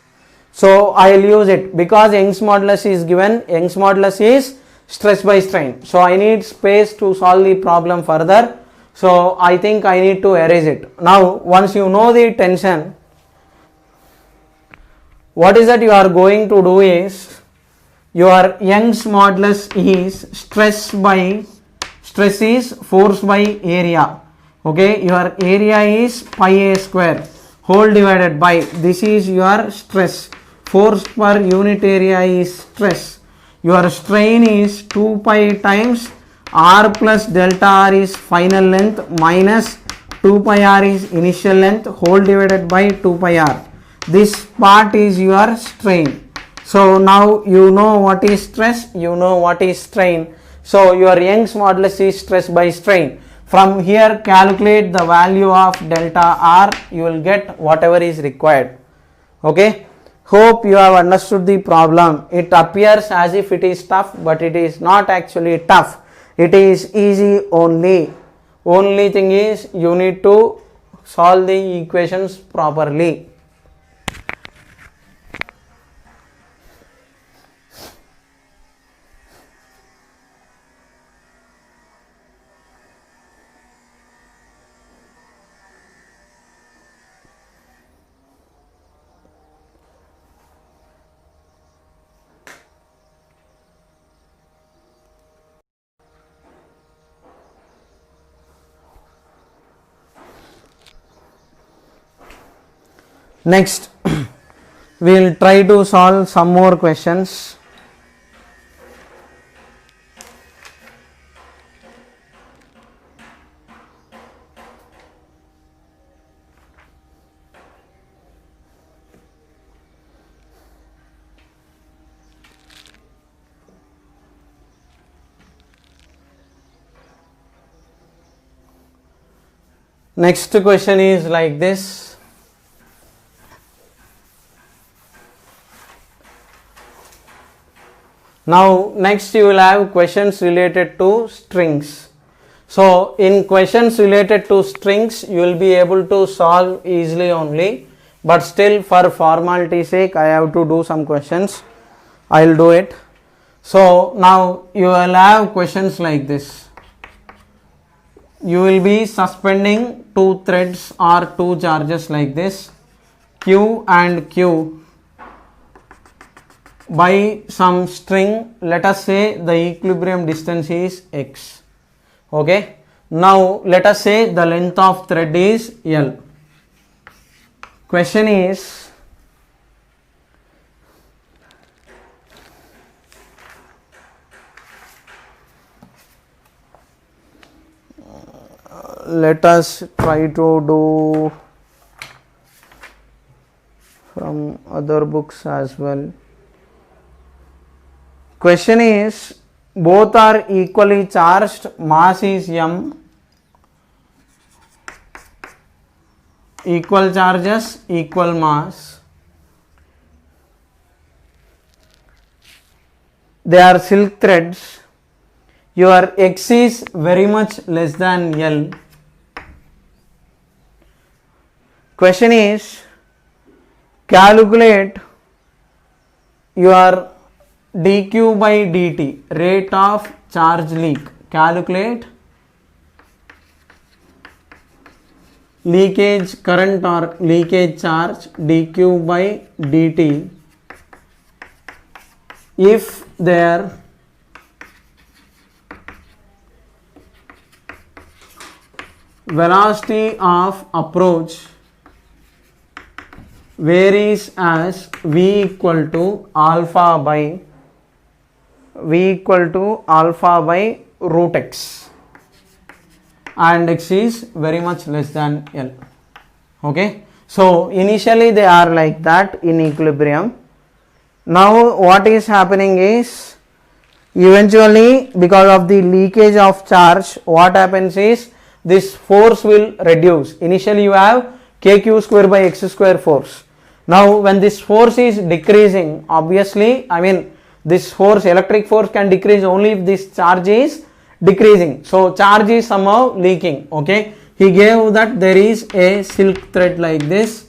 so I will use it because Young's modulus is given. Young's modulus is stress by strain, so I need space to solve the problem further, so I think I need to erase it. Now once you know the tension, what is that you are going to do is, your Young's modulus is stress is force by area. Okay, your area is pi a square whole divided by, this is your stress, force per unit area is stress, your strain is 2 pi times r plus delta r is final length minus 2 pi r is initial length whole divided by 2 pi r. This part is your strain. So now you know what is stress, you know what is strain. So your Young's modulus is stress by strain. From here calculate the value of delta r, you will get whatever is required. Okay, hope you have understood the problem. It appears as if it is tough, but it is not actually tough, it is easy only. Only thing is you need to solve the equations properly. Next, we will try to solve some more questions. Next question is like this. Now next you will have questions related to strings. So in questions related to strings you will be able to solve easily only, but still for formality sake I have to do some questions. I will do it. So now you will have questions like this. You will be suspending two threads or two charges like this, Q and Q, by some string. Let us say the equilibrium distance is x. Okay, Now let us say the length of thread is L. Question is, let us try to do from other books as well. Question is, both are equally charged, mass is m, equal charges, equal mass. They are silk threads. Your x is very much less than L. Question is, calculate your dq by dt, rate of charge leak. Calculate leakage current or leakage charge dq by dt if their velocity of approach varies as v equal to alpha by root x and x is very much less than L. Okay, so initially they are like that in equilibrium. Now what is happening is, eventually because of the leakage of charge, what happens is this force will reduce. Initially you have kq square by x square force. Now when this force is decreasing, obviously, this force, electric force, can decrease only if this charge is decreasing. So charge is somehow leaking. Okay, he gave that there is a silk thread like this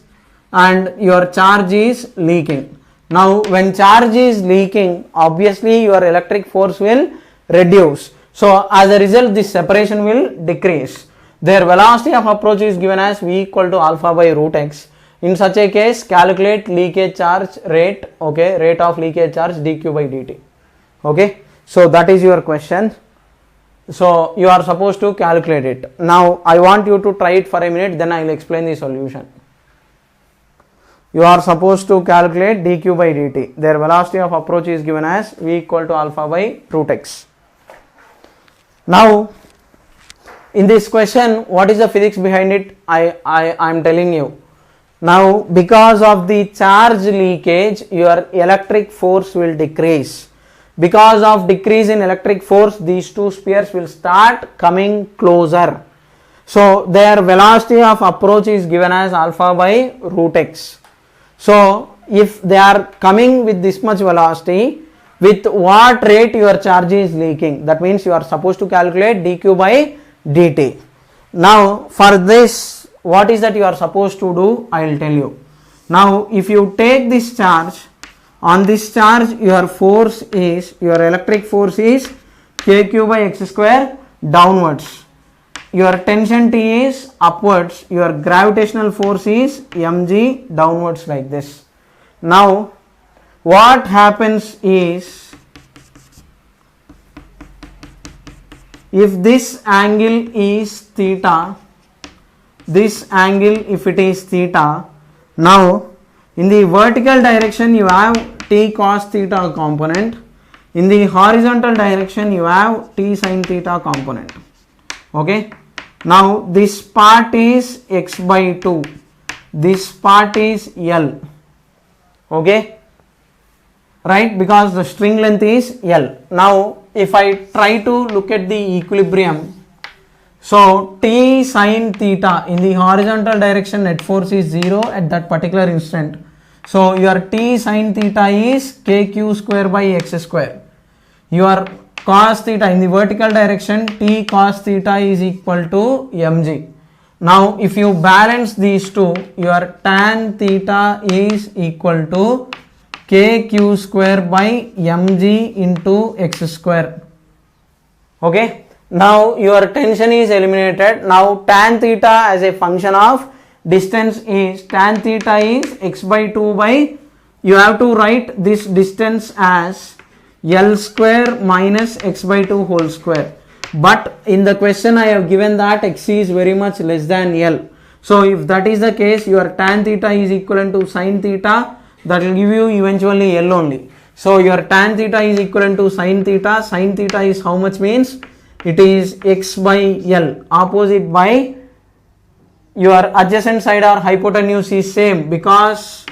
and your charge is leaking. Now when charge is leaking, obviously your electric force will reduce. So as a result, this separation will decrease. Their velocity of approach is given as v equal to alpha by root x. In such a case, calculate leakage charge rate, okay, rate of leakage charge dq by dt. Okay, so that is your question. So you are supposed to calculate it. Now I want you to try it for a minute, then I will explain the solution. You are supposed to calculate dq by dt. Their velocity of approach is given as v equal to alpha by root x. Now in this question, what is the physics behind it? I am telling you. Now because of the charge leakage, your electric force will decrease. Because of decrease in electric force, these two spheres will start coming closer. So their velocity of approach is given as alpha by root x. So if they are coming with this much velocity, with what rate your charge is leaking? That means you are supposed to calculate dq by dt. Now for this, what is that you are supposed to do? I will tell you. Now if you take this charge, on this charge your force is, your electric force is kq by x square downwards. Your tension T is upwards. Your gravitational force is mg downwards like this. Now what happens is, if this angle is theta, this angle if it is theta, now in the vertical direction you have t cos theta component, in the horizontal direction you have t sin theta component. Okay, now this part is x by 2, this part is L. Okay, right, because the string length is L. Now if I try to look at the equilibrium, so t sin theta, in the horizontal direction net force is 0 at that particular instant. So your t sin theta is kq square by x square. Your cos theta, in the vertical direction, t cos theta is equal to mg. Now if you balance these two, your tan theta is equal to kq square by mg into x square. Okay, now your tension is eliminated. Now tan theta as a function of distance is, tan theta is x by 2 by, you have to write this distance as L square minus x by 2 whole square. but in the question I have given that x is very much less than L. So if that is the case, your tan theta is equivalent to sin theta, that will give you eventually L only. So your tan theta is equivalent to sin theta is how much means? It is x by L, opposite by your adjacent side or hypotenuse is same, because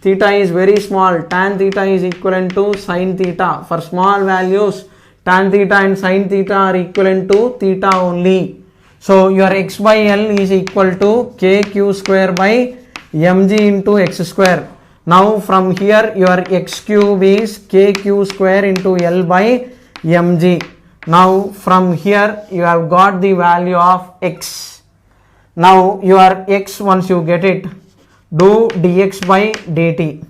theta is very small, tan theta is equivalent to sin theta. For small values, tan theta and sin theta are equivalent to theta only. So your x by L is equal to kq square by mg into x square. Now from here your x cube is kq square into L by mg. Now from here you have got the value of x. Now your x, once you get it, do dx by dt.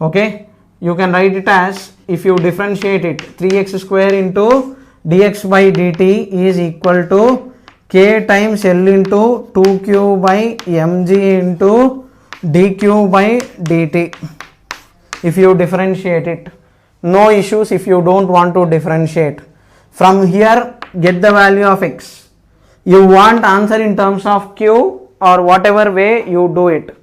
Okay, you can write it as, if you differentiate it, 3x square into dx by dt is equal to k times L into 2q by mg into dq by dt. If you differentiate it, no issues if you don't want to differentiate. From here get the value of x. You want answer in terms of q or whatever way you do it,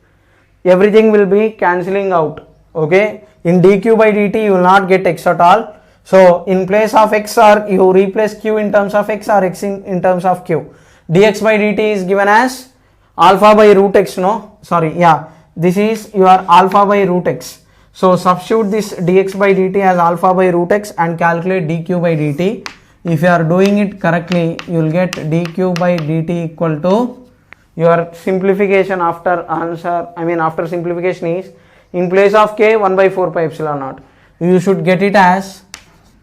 everything will be cancelling out. Okay, in dq by dt you will not get x at all. So in place of x, or you replace q in terms of x or x in terms of q. Dx by dt is given as alpha by root x, no, sorry, yeah, this is your alpha by root x. So substitute this dx by dt as alpha by root x and calculate dq by dt. If you are doing it correctly, you will get dq by dt equal to, your simplification after answer, after simplification is, in place of k, 1 by 4 pi epsilon naught, you should get it as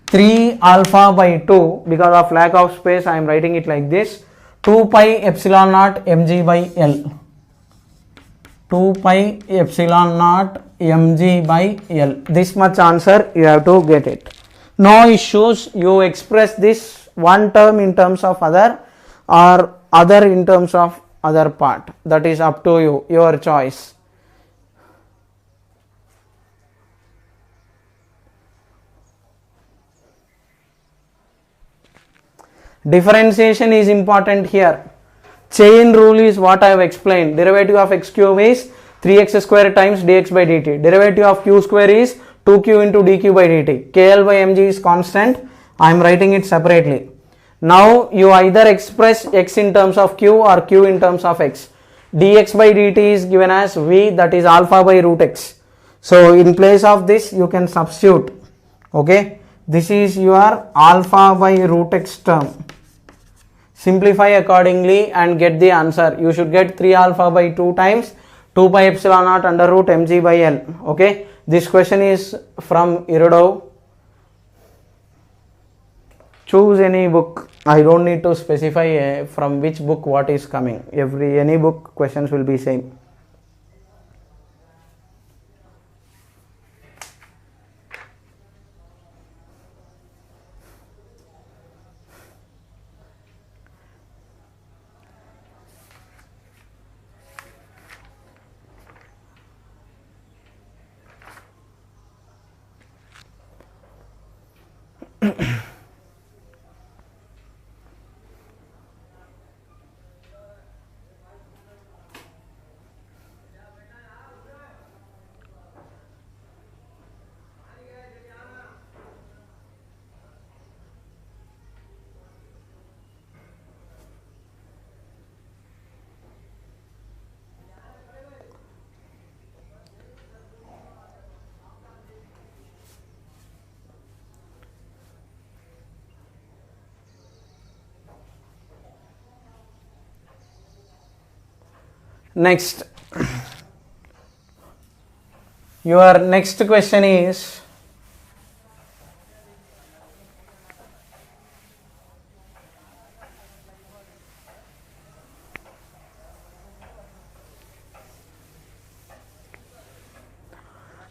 3 alpha by 2, because of lack of space I am writing it like this, 2 pi epsilon naught mg by L. 2 pi epsilon naught mg by L. This much answer you have to get it. No issues, you express this one term in terms of other or other in terms of other part, that is up to you, your choice. Differentiation is important here. Chain rule is what I have explained. Derivative of x cube is 3x square times dx by dt. Derivative of q square is 2q into dq by dt. KL by mg is constant. I am writing it separately. Now you either express x in terms of q or q in terms of x. Dx by dt is given as v, that is alpha by root x. So in place of this you can substitute. Okay, this is your alpha by root x term. Simplify accordingly and get the answer. You should get 3 alpha by 2 times 2 pi epsilon naught under root mg by L. Okay, this question is from Irodov. Choose any book. I don't need to specify from which book what is coming. Any book questions will be same. Next, your next question is,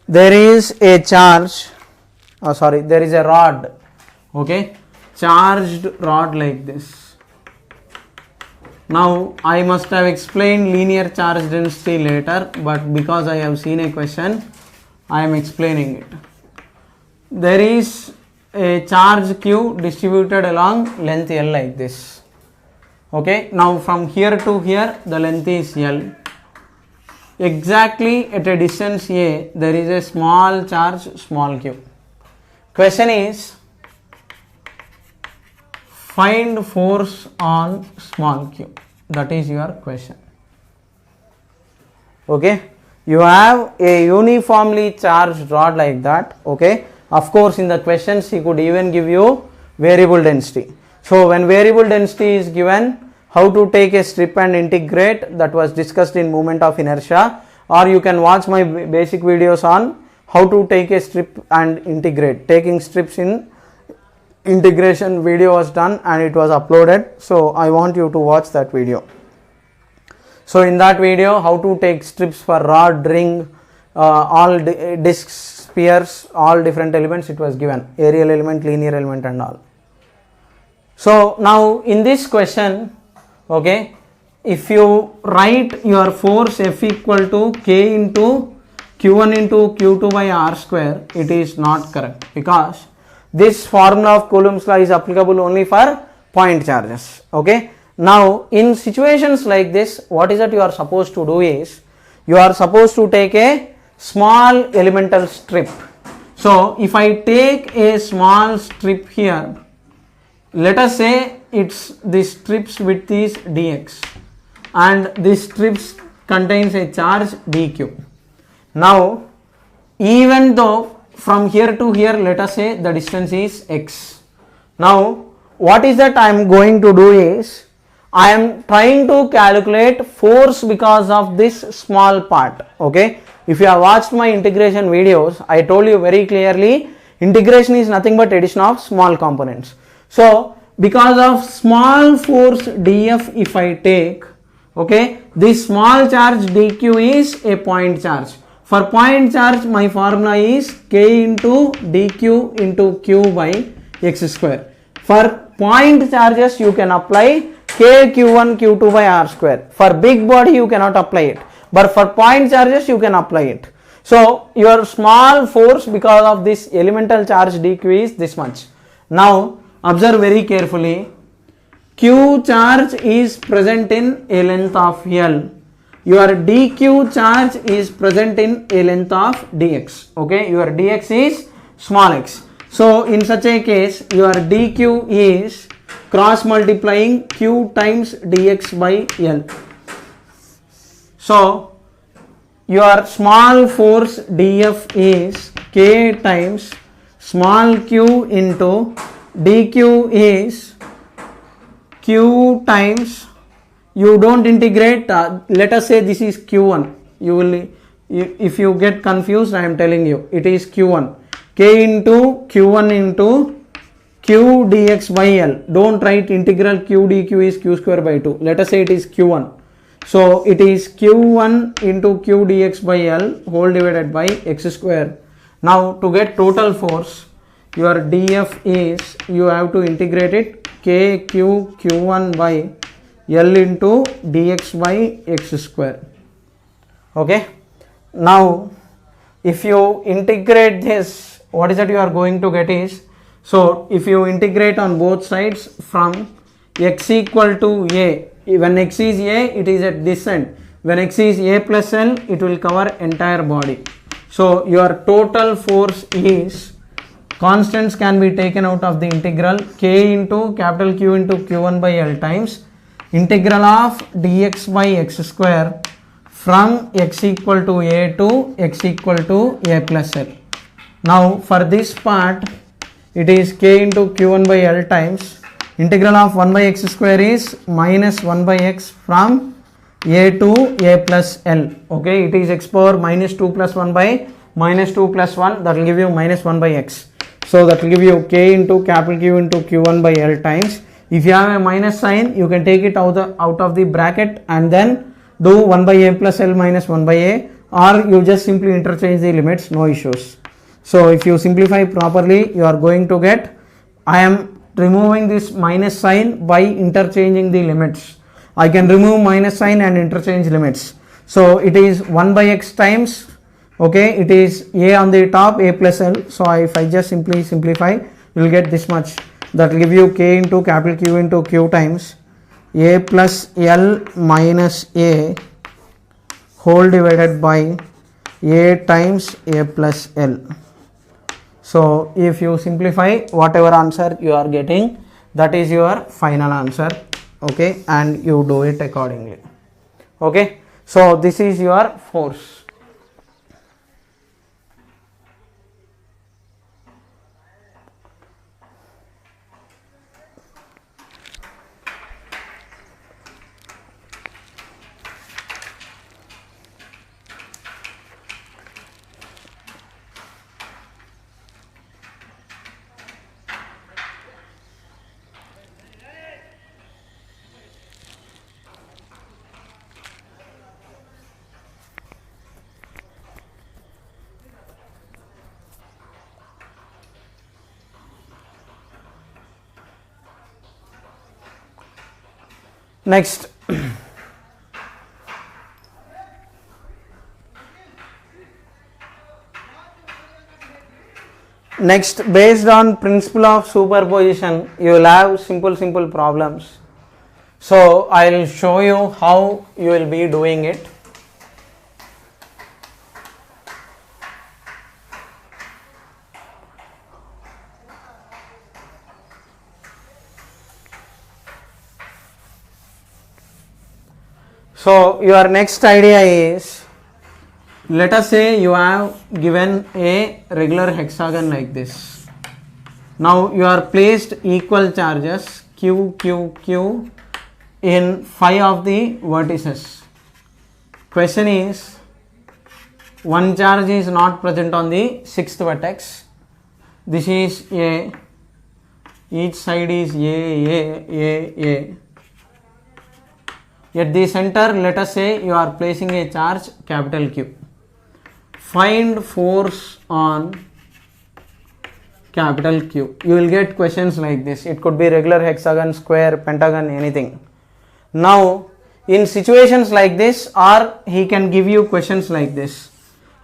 there is a charge, there is a rod, okay, charged rod like this. Now I must have explained linear charge density later, but because I have seen a question, I am explaining it. There is a charge q distributed along length L like this. Okay, now from here to here the length is L. Exactly at a distance A there is a small charge small q. Question is, find force on small q. That is your question. Okay, you have a uniformly charged rod like that. Okay, of course in the questions he could even give you variable density. So when variable density is given, how to take a strip and integrate, that was discussed in moment of inertia, or you can watch my basic videos on how to take a strip and integrate. Taking strips in integration video was done and it was uploaded, so I want you to watch that video. So in that video, how to take strips for rod, ring, all discs, spheres, all different elements it was given, aerial element, linear element and all. So now in this question, okay, if you write your force F equal to K into Q1 into Q2 by R square, it is not correct, because this formula of Coulomb's law is applicable only for point charges. Okay, now in situations like this, what is that you are supposed to do is, you are supposed to take a small elemental strip. So if I take a small strip here, let us say it's this strip's width is dx and this strips contains a charge dq. Now even though from here to here, let us say the distance is x. Now what is that I am going to do is, I am trying to calculate force because of this small part. Okay, if you have watched my integration videos, I told you very clearly, integration is nothing but addition of small components. So because of small force df if I take, okay, this small charge dq is a point charge. For point charge my formula is k into dq into q by x square. For point charges you can apply k q1 q2 by r square. For big body you cannot apply it, but for point charges you can apply it. So your small force because of this elemental charge dq is this much. Now observe very carefully, q charge is present in a length of L, your dq charge is present in a length of dx. Okay, your dx is small x. So in such a case your dq is cross multiplying q times dx by L. So your small force df is k times small q into dq is q times, you don't integrate, let us say this is q1, you will, if you get confused I am telling you, it is q1, k into q1 into q dx by L. Don't write integral q dq is q square by 2, let us say it is q1. So it is q1 into q dx by L whole divided by x square. Now to get total force, your df is, you have to integrate it, k q q1 by L into dx by x square. Okay, now if you integrate this, what is that you are going to get is, so if you integrate on both sides from x equal to a, when x is a it is at this end, when x is a plus L it will cover entire body. So your total force is, constants can be taken out of the integral, k into capital Q into q1 by L times integral of dx by x square from x equal to a to x equal to a plus L. Now for this part it is k into q1 by L times integral of 1 by x square is minus 1 by x from a to a plus L. Okay, it is x power minus 2 plus 1 by minus 2 plus 1, that will give you minus 1 by x. So that will give you k into capital Q into q1 by L times, if you have a minus sign you can take it out of the bracket and then do 1 by a plus L minus 1 by a, or you just simply interchange the limits, no issues. So if you simplify properly you are going to get, I am removing this minus sign by interchanging the limits. I can remove minus sign and interchange limits. So it is 1 by x times, okay, it is a on the top, a plus L. So if I just simply simplify, you will get this much. That will give you k into capital Q into Q times a plus L minus a whole divided by a times a plus L. So if you simplify, whatever answer you are getting, that is your final answer. Okay, and you do it accordingly. Okay, so this is your force. Next, based on principle of superposition, you will have simple problems. So I will show you how you will be doing it. So your next idea is, let us say you have given a regular hexagon like this. Now you are placed equal charges Q, Q, Q in 5 of the vertices. Question is, one charge is not present on the 6th vertex. This is A, each side is A. At the center, let us say you are placing a charge capital Q. Find force on capital Q. You will get questions like this. It could be regular hexagon, square, pentagon, anything. Now, in situations like this, or he can give you questions like this.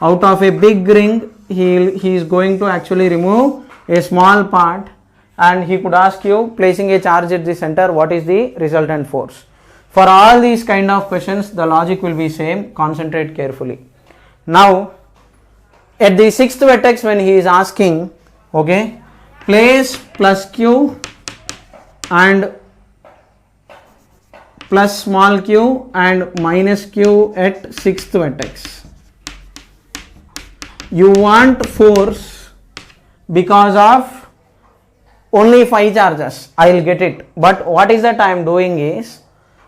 Out of a big ring, he is going to actually remove a small part, and he could ask you, placing a charge at the center, what is the resultant force? For all these kind of questions, the logic will be same. Concentrate carefully. Now, at the 6th vertex, when he is asking, okay, place plus Q and plus small q and minus q at 6th vertex. You want force because of only 5 charges. I will get it. But what is that I am doing is,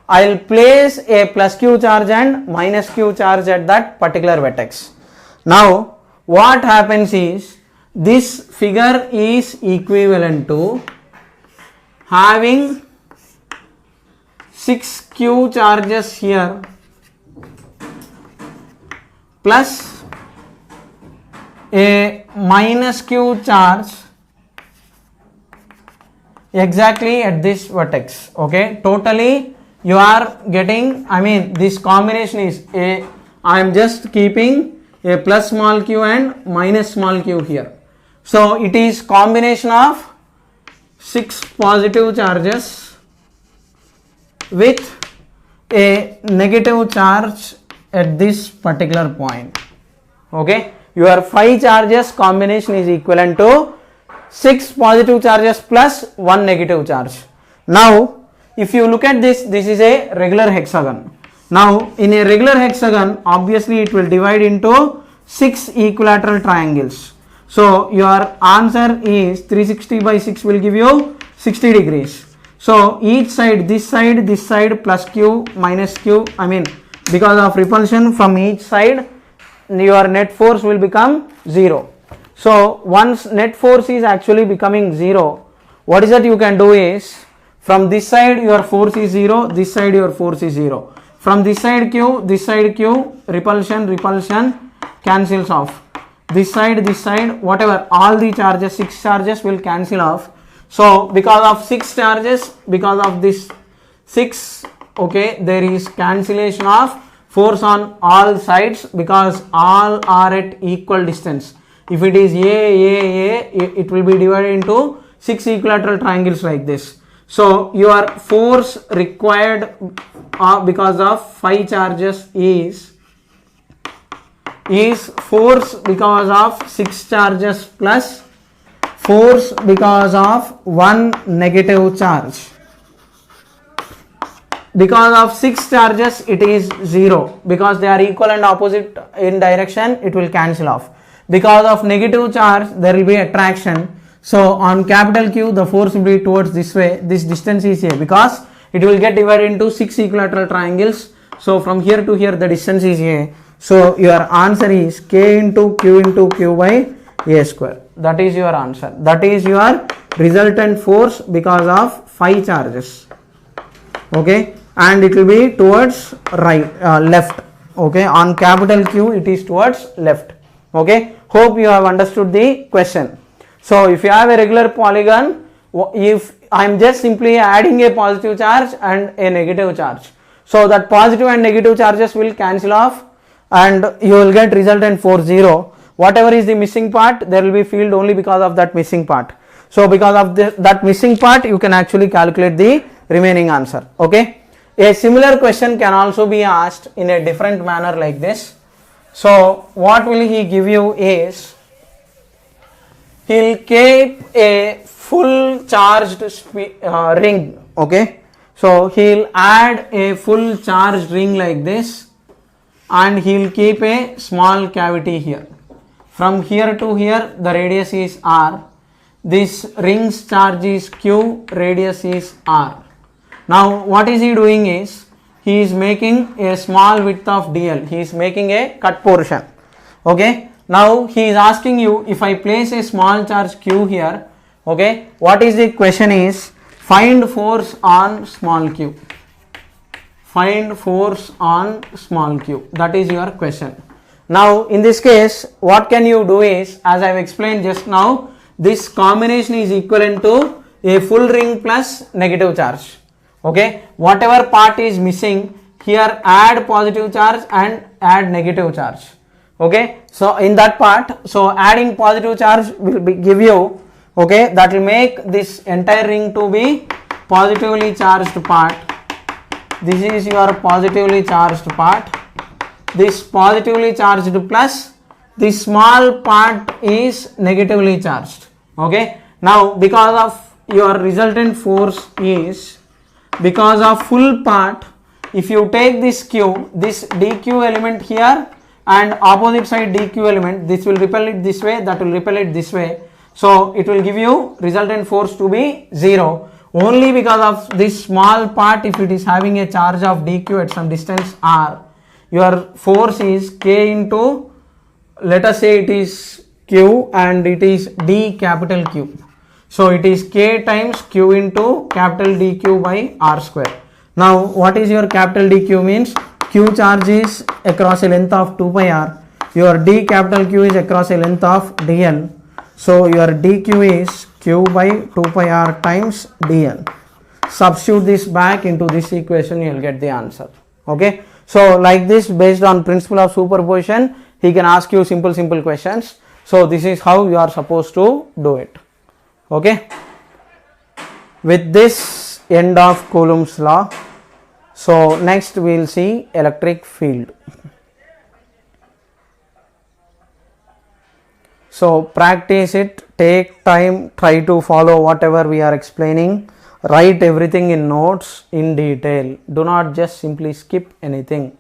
I will place a plus q charge and minus q charge at that particular vertex. Now what happens is, this figure is equivalent to having 6 q charges here plus a minus q charge exactly at this vertex. Okay, totally you are getting, this combination is a, I am just keeping a plus small q and minus small q here. So it is combination of 6 positive charges with a negative charge at this particular point. Okay, your 5 charges combination is equivalent to 6 positive charges plus 1 negative charge. Now if you look at this, this is a regular hexagon. Now in a regular hexagon, obviously it will divide into 6 equilateral triangles. So your answer is 360 by 6 will give you 60 degrees. So each side, this side plus q minus q, because of repulsion from each side, your net force will become 0. So once net force is actually becoming 0, what is that you can do is, from this side your force is 0, this side your force is 0. From this side q, repulsion cancels off. This side, whatever, all the charges, 6 charges will cancel off. So because of 6 charges, because of this 6, okay, there is cancellation of force on all sides because all are at equal distance. If it is A, it will be divided into 6 equilateral triangles like this. So your force required because of 5 charges is force because of 6 charges plus force because of 1 negative charge. Because of 6 charges it is 0, because they are equal and opposite in direction, it will cancel off. Because of negative charge there will be attraction. So on capital Q the force will be towards this way, this distance is A, because it will get divided into 6 equilateral triangles. So from here to here the distance is A. So your answer is K into Q by A square. That is your answer. That is your resultant force because of 5 charges. Okay, and it will be towards left. Okay, on capital Q it is towards left. Okay, hope you have understood the question. So if you have a regular polygon, if I am just simply adding a positive charge and a negative charge, so that positive and negative charges will cancel off and you will get resultant force 0. Whatever is the missing part, there will be field only because of that missing part. So because of that missing part, you can actually calculate the remaining answer. Okay, a similar question can also be asked in a different manner like this. So what will he give you is, he will keep a full charged ring. Okay, so he will add a full charged ring like this and he will keep a small cavity here. From here to here the radius is R. This ring's charge is Q, radius is R. Now what is he doing is, he is making a small width of dl, he is making a cut portion. Okay, now he is asking you, if I place a small charge Q here, okay, what is the question is, find force on small q. Find force on small q. That is your question. Now in this case what can you do is, as I have explained just now, this combination is equivalent to a full ring plus negative charge. Okay, whatever part is missing here, add positive charge and add negative charge. Okay, so in that part, so adding positive charge will give you, okay, that will make this entire ring to be positively charged part. This is your positively charged part. This positively charged plus this small part is negatively charged. Okay, now because of your resultant force is, because of full part, if you take this q, this dq element here and opposite side dq element, this will repel it this way, that will repel it this way, so it will give you resultant force to be 0 only because of this small part. If it is having a charge of dq at some distance r, your force is k into, let us say it is q and it is d capital Q. So it is k times q into capital dq by r square. Now what is your capital dq means? Q charge is across a length of 2 pi r. Your d capital Q is across a length of dl. So your dq is q by 2 pi r times dl. Substitute this back into this equation, you will get the answer. Okay. So like this, based on principle of superposition, he can ask you simple questions. So this is how you are supposed to do it. Okay. With this, end of Coulomb's law. So next we will see electric field. So practice it, take time, try to follow whatever we are explaining, write everything in notes in detail. Do not just simply skip anything.